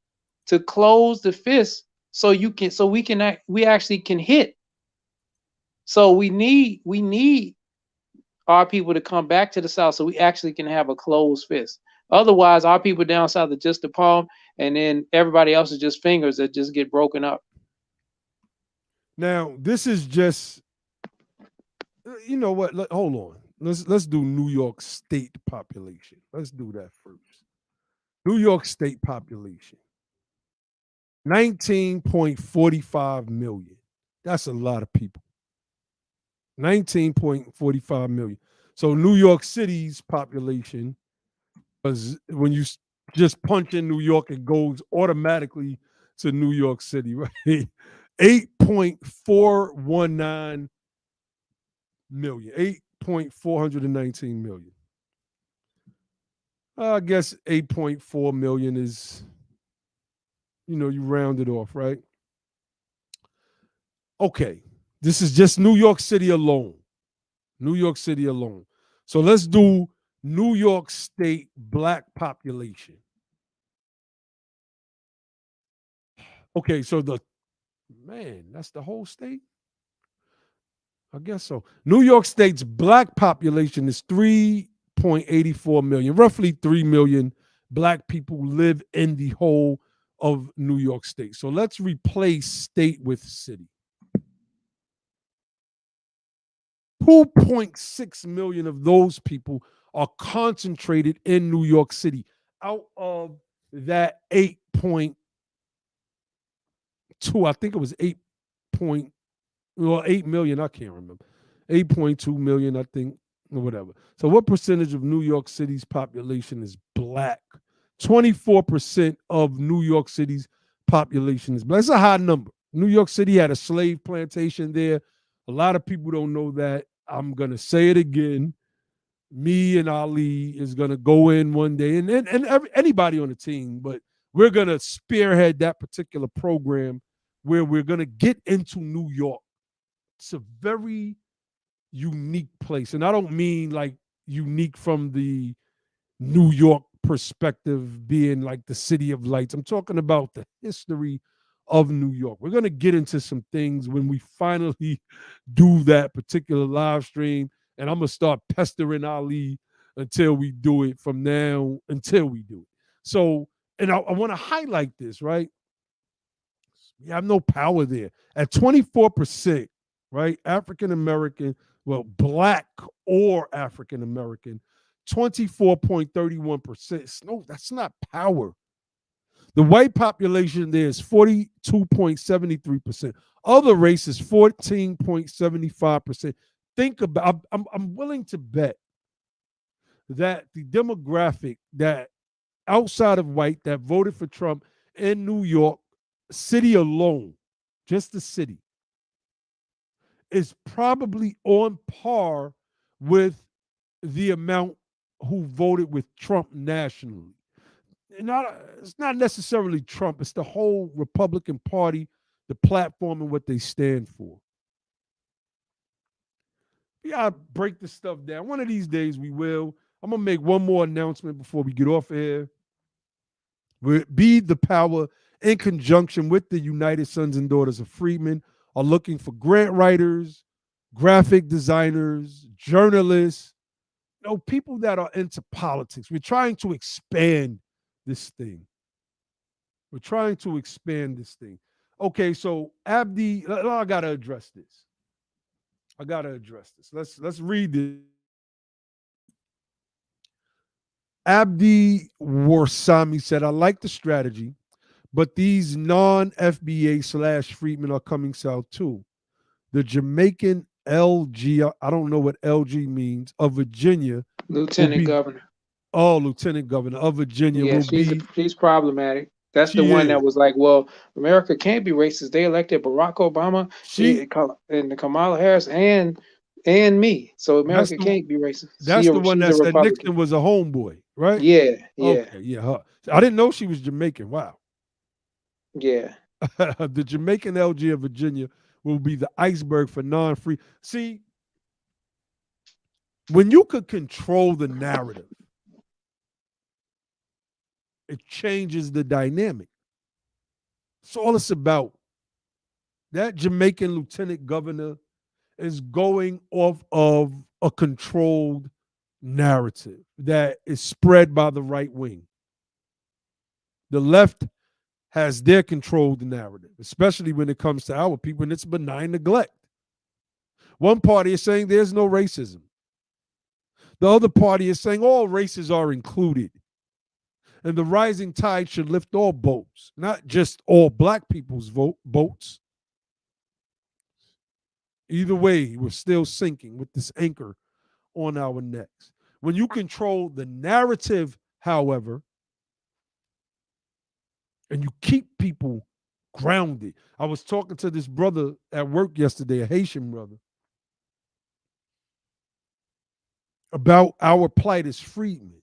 to close the fist so we actually can hit. So we need our people to come back to the South so we actually can have a closed fist. Otherwise, our people down south are just the palm, and then everybody else is just fingers that just get broken up. Now, this is just, you know what? Hold on. Let's do New York State population. Let's do that first. New York State population, 19.45 million. That's a lot of people. 19.45 million. So New York City's population, because when you just punch in New York, it goes automatically to New York City, right? 8.419 million. 8.419 million. I guess 8.4 million is, you round it off, right? Okay. This is just New York City alone. New York City alone. So let's do New York State black population. Okay, so that's the whole state? I guess so. New York State's black population is 3.84 million. Roughly 3 million black people live in the whole of New York State. So let's replace state with city. 2.6 million of those people are concentrated in New York City. Out of that 8.2, I think it was 8 million, I can't remember. 8.2 million, I think, or whatever. So what percentage of New York City's population is black? 24% of New York City's population is black. That's a high number. New York City had a slave plantation there. A lot of people don't know that. I'm going to say it again. Me and Ali is going to go in one day, and anybody on the team, but we're going to spearhead that particular program where we're going to get into New York. It's a very unique place. And I don't mean like unique from the New York perspective being like the city of lights. I'm talking about the history of New York. We're going to get into some things when we finally do that particular live stream. And I'm going to start pestering Ali until we do it from now until we do it. So, and I want to highlight this, right? We have no power there. At 24%, right? African American, well, black or African American, 24.31%. No, that's not power. The white population there is 42.73%. Other races, 14.75%. Think about, I'm willing to bet that the demographic that outside of white that voted for Trump in New York City alone, just the city, is probably on par with the amount who voted with Trump nationally. it's not necessarily Trump. It's the whole Republican Party, the platform and what they stand for. We gotta break this stuff down. One of these days we will. I'm gonna make one more announcement before we get off air. Be the Power, in conjunction with the United Sons and Daughters of Freedmen, are looking for grant writers, graphic designers, journalists, people that are into politics. We're trying to expand this thing. Okay, so Abdi, I gotta address this. Let's read this. Abdi Warsami said, I like the strategy, but these non-FBA / Freedmen are coming south too. The Jamaican LG, I don't know what LG means, of Virginia. Lieutenant Governor. Oh, Lieutenant Governor of Virginia Yeah, she's problematic. That's the one that was like, well, America can't be racist. They elected Barack Obama and Kamala Harris and me. So America can't be racist. That's the one that said Nixon was a homeboy, right? Yeah. Okay, yeah. I didn't know she was Jamaican. Wow. Yeah. The Jamaican LG of Virginia will be the iceberg for non-free. See, when you could control the narrative, it changes the dynamic. It's all it's about. That Jamaican lieutenant governor is going off of a controlled narrative that is spread by the right wing. The left has their controlled narrative, especially when it comes to our people, and it's benign neglect. One party is saying there's no racism. The other party is saying all races are included. And the rising tide should lift all boats, not just all black people's boats. Either way, we're still sinking with this anchor on our necks. When you control the narrative, however, and you keep people grounded. I was talking to this brother at work yesterday, a Haitian brother, about our plight as freedmen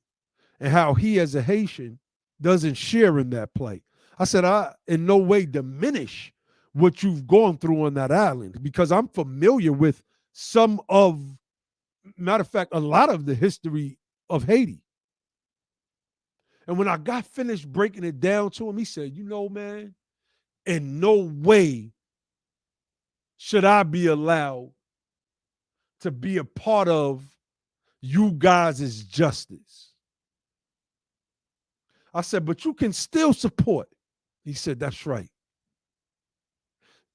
and how he, as a Haitian, doesn't share in that plight. I said, I in no way diminish what you've gone through on that island because I'm familiar with matter of fact, a lot of the history of Haiti. And when I got finished breaking it down to him, he said, man, in no way should I be allowed to be a part of you guys' justice. I said, but you can still support. He said, that's right.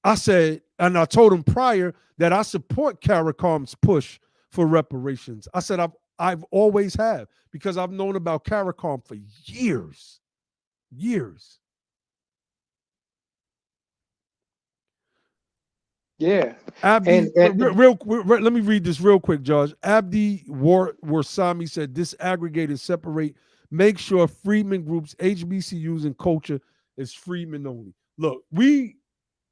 I said, and I told him prior that I support CARICOM's push for reparations. I said, I've always have, because I've known about CARICOM for years. Yeah. Abdi, let me read this real quick, Josh. Abdi Warsami said, disaggregate and separate. Make sure Freedmen groups, HBCUs, and culture is Freedmen only. Look, we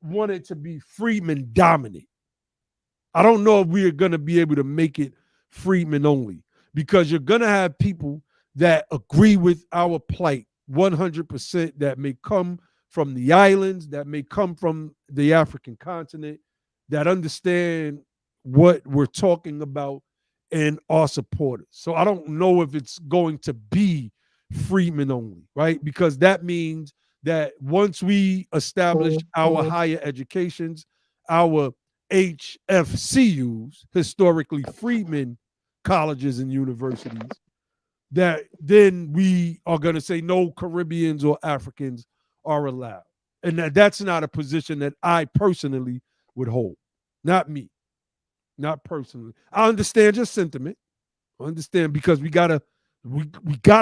want it to be Freedmen dominant. I don't know if we are going to be able to make it Freedmen only, because you're going to have people that agree with our plight 100%, that may come from the islands, that may come from the African continent, that understand what we're talking about and are supporters. So I don't know if it's going to be Freedmen only, right? Because that means that once we establish our higher educations, our HFCUs, historically Freedmen colleges and universities, that then we are going to say no Caribbeans or Africans are allowed. And that's not a position that I personally would hold. Not me. Not personally. I understand your sentiment. I understand, because we gotta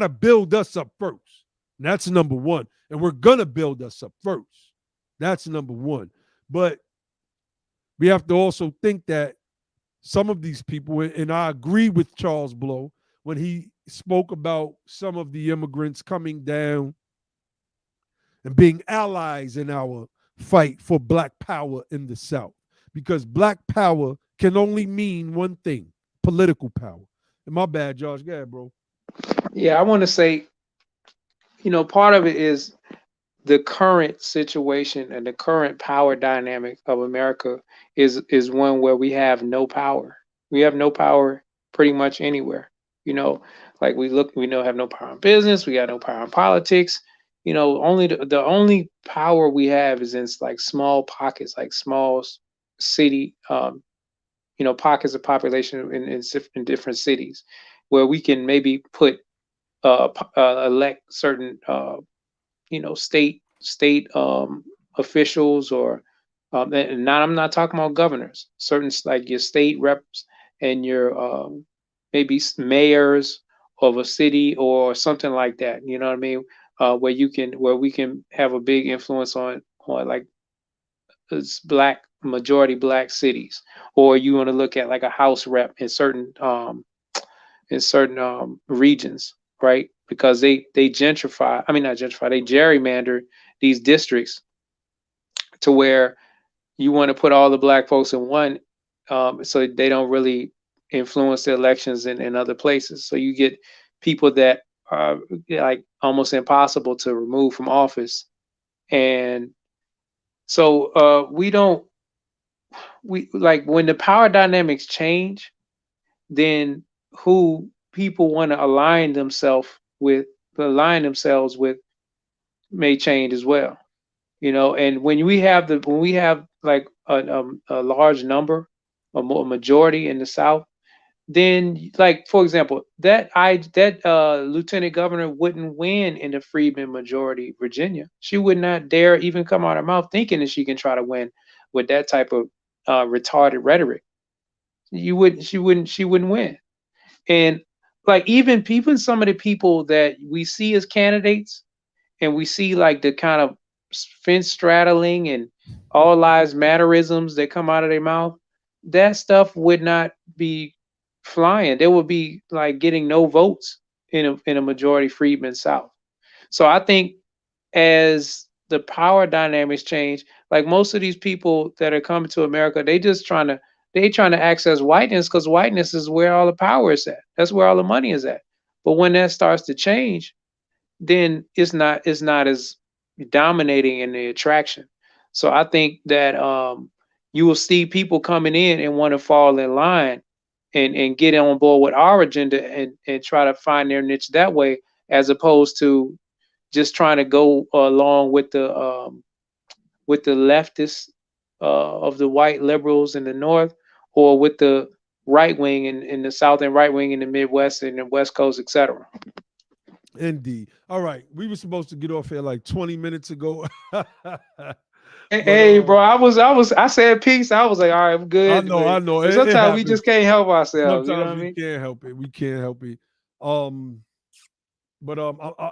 build us up first. And that's number one. And we're gonna build us up first. That's number one. But we have to also think that some of these people, and I agree with Charles Blow when he spoke about some of the immigrants coming down and being allies in our fight for Black power in the South. Because Black power can only mean one thing: political power. And my bad, Josh. Go ahead, bro. Yeah, I want to say part of it is the current situation and the current power dynamic of America is one where we have no power. We have no power pretty much anywhere. Like we have no power in business. We got no power in politics. Only the only power we have is in like small pockets, like small city, pockets of population in different cities, where we can maybe put elect certain state officials, or and I'm not talking about governors, certain like your state reps and your maybe mayors of a city or something like that. You know what I mean? Where we can have a big influence on like it's majority black cities, or you want to look at like a house rep in certain regions, right? Because they gentrify, I mean not gentrify, they gerrymander these districts to where you want to put all the black folks in one, so they don't really influence the elections in other places. So you get people that are like almost impossible to remove from office. And so we like when the power dynamics change, then who people want to align themselves with may change as well. And when we have like a large number, a majority in the South, then like for example, that lieutenant governor wouldn't win in the Freedmen majority Virginia. She would not dare even come out of her mouth thinking that she can try to win with that type of retarded rhetoric. She wouldn't win. And like even some of the people that we see as candidates, and we see like the kind of fence straddling and all lives matterisms that come out of their mouth, that stuff would not be flying. They would be like getting no votes in a majority Freedmen South. So I think as the power dynamics change, like most of these people that are coming to America, they trying to access whiteness, because whiteness is where all the power is at. That's where all the money is at. But when that starts to change, then it's not as dominating in the attraction. So I think that you will see people coming in and want to fall in line and get on board with our agenda and try to find their niche that way, as opposed to just trying to go along with the leftists of the white liberals in the North, or with the right wing in the South and right wing in the Midwest and the West Coast, etc. Indeed. All right. We were supposed to get off here like 20 minutes ago. Hey, bro, I said peace. I was like, all right, I'm good. I know. But sometimes we just can't help ourselves. Sometimes you know what I we mean? can't help it. We can't help it. But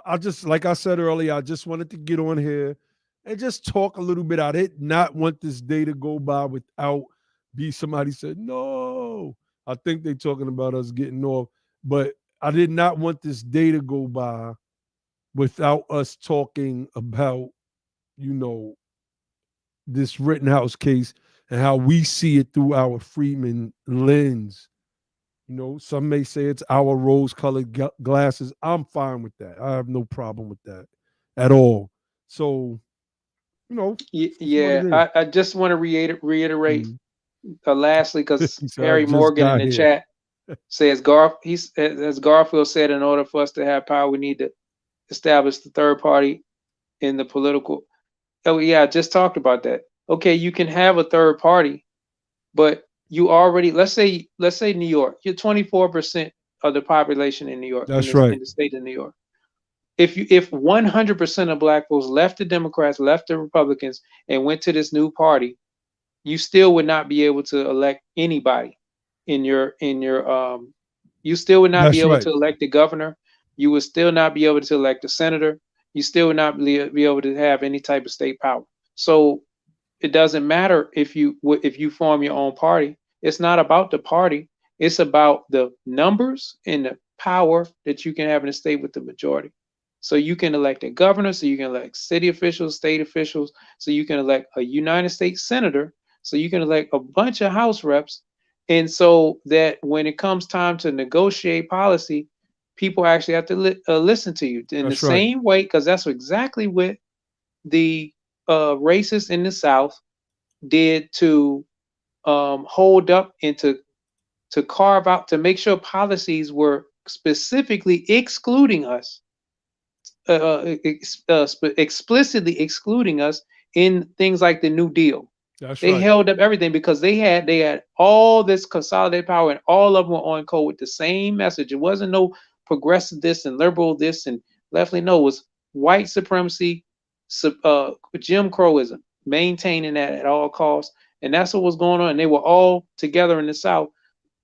I just, like I said earlier, I just wanted to get on here and just talk a little bit. I did not want this day to go by without somebody said, no. I think they're talking about us getting off. But I did not want this day to go by without us talking about, this Rittenhouse case and how we see it through our Freedmen lens. Some may say it's our rose-colored glasses. I'm fine with that. I have no problem with that at all. So, Yeah, I just want to reiterate lastly, because Harry Morgan in the chat says as Garfield said, in order for us to have power, we need to establish the third party in the political. Oh yeah, I just talked about that. Okay, you can have a third party, but you already, let's say New York, you're 24% of the population in New York. That's right. In the state of New York. If 100% of black folks left the Democrats, left the Republicans, and went to this new party, you still would not be able to elect anybody you still would not be able to elect the governor. You would still not be able to elect the senator. You still would not be able to have any type of state power. So it doesn't matter if you form your own party. It's not about the party. It's about the numbers and the power that you can have in a state with the majority. So you can elect a governor, so you can elect city officials, state officials, so you can elect a United States senator, so you can elect a bunch of House reps. And so that when it comes time to negotiate policy, people actually have to listen to you in the same way, because that's exactly what the racists in the South did to hold up and to carve out, to make sure policies were specifically excluding us, explicitly excluding us in things like the New Deal. They held up everything because they had all this consolidated power, and all of them were on code with the same message. It wasn't no progressive this and liberal this and leftly. No, it was white supremacy, Jim Crowism, maintaining that at all costs. And that's what was going on. And they were all together in the South.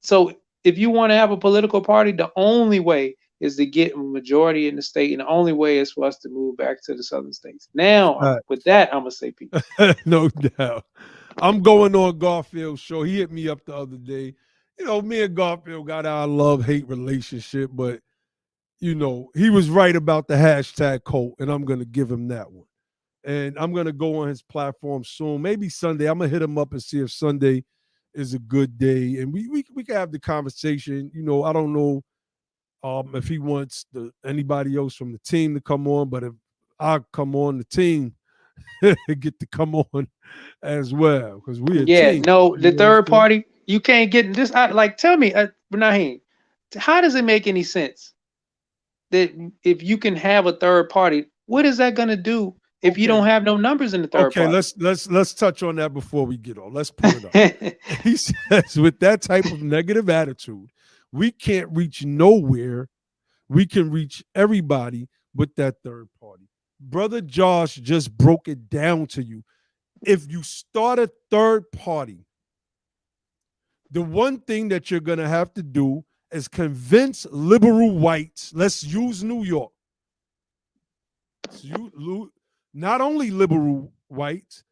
So if you want to have a political party, the only way is to get a majority in the state, and the only way is for us to move back to the southern states. Now, with that, I'm gonna say peace. No doubt. I'm going on Garfield's show. He hit me up the other day. You know, me and Garfield got our love-hate relationship, but, you know, he was right about the hashtag cult, and I'm going to give him that one. And I'm going to go on his platform soon, maybe Sunday. I'm going to hit him up and see if Sunday is a good day. And we can have the conversation. You know, I don't know if he wants anybody else from the team to come on, but if I come on the team, get to come on as well, because we're a team. No, the third party, you can't get this. Like, tell me, Nyhiem, how does it make any sense that if you can have a third party, what is that going to do if you don't have no numbers in the third party? Let's touch on that before we get on. Let's pull it up. He says, with that type of negative attitude, we can't reach nowhere. We can reach everybody with that third party. Brother Josh just broke it down to you. If you start a third party, the one thing that you're going to have to do is convince liberal whites. Let's use New York. Not only liberal whites,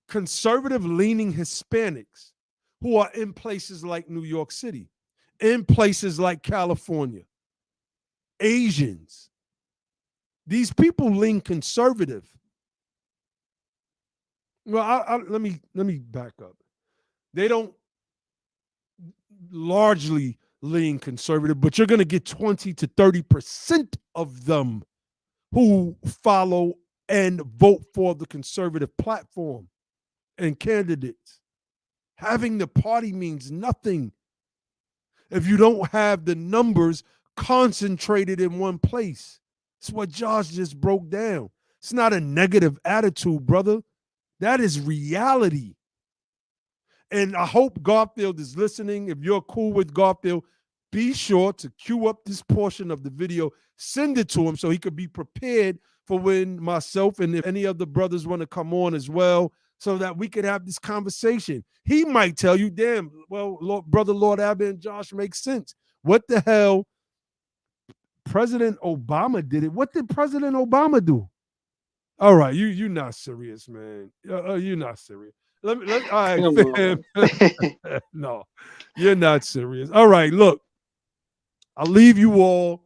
conservative-leaning Hispanics who are in places like New York City, in places like California, Asians. These people lean conservative. Well, let me back up. They don't largely lean conservative, but you're going to get 20 to 30% of them who follow and vote for the conservative platform and candidates. Having the party means nothing if you don't have the numbers concentrated in one place. It's what Josh just broke down. It's not a negative attitude, brother. That is reality. And I hope Garfield is listening. If you're cool with Garfield, be sure to cue up this portion of the video, send it to him so he could be prepared for when myself and if any of the brothers want to come on as well, so that we could have this conversation. He might tell you, damn, well, Brother Lord Abbott and Josh makes sense. What the hell? President Obama did it. What did President Obama do? All right, you're not serious, man. You're not serious. All right, fam. No, you're not serious. All right, look, I'll leave you all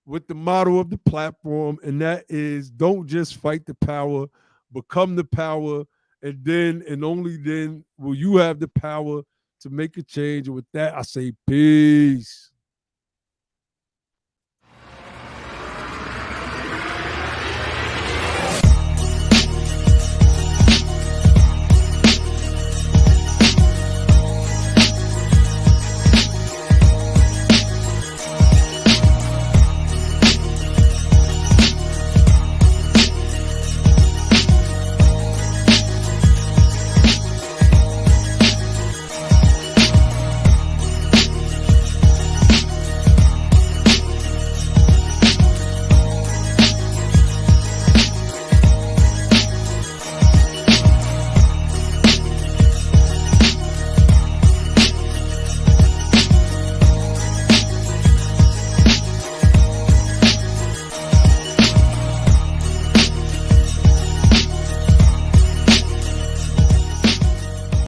with the motto of the platform, and that is, don't just fight the power, become the power, and then and only then will you have the power to make a change. And with that, I say peace.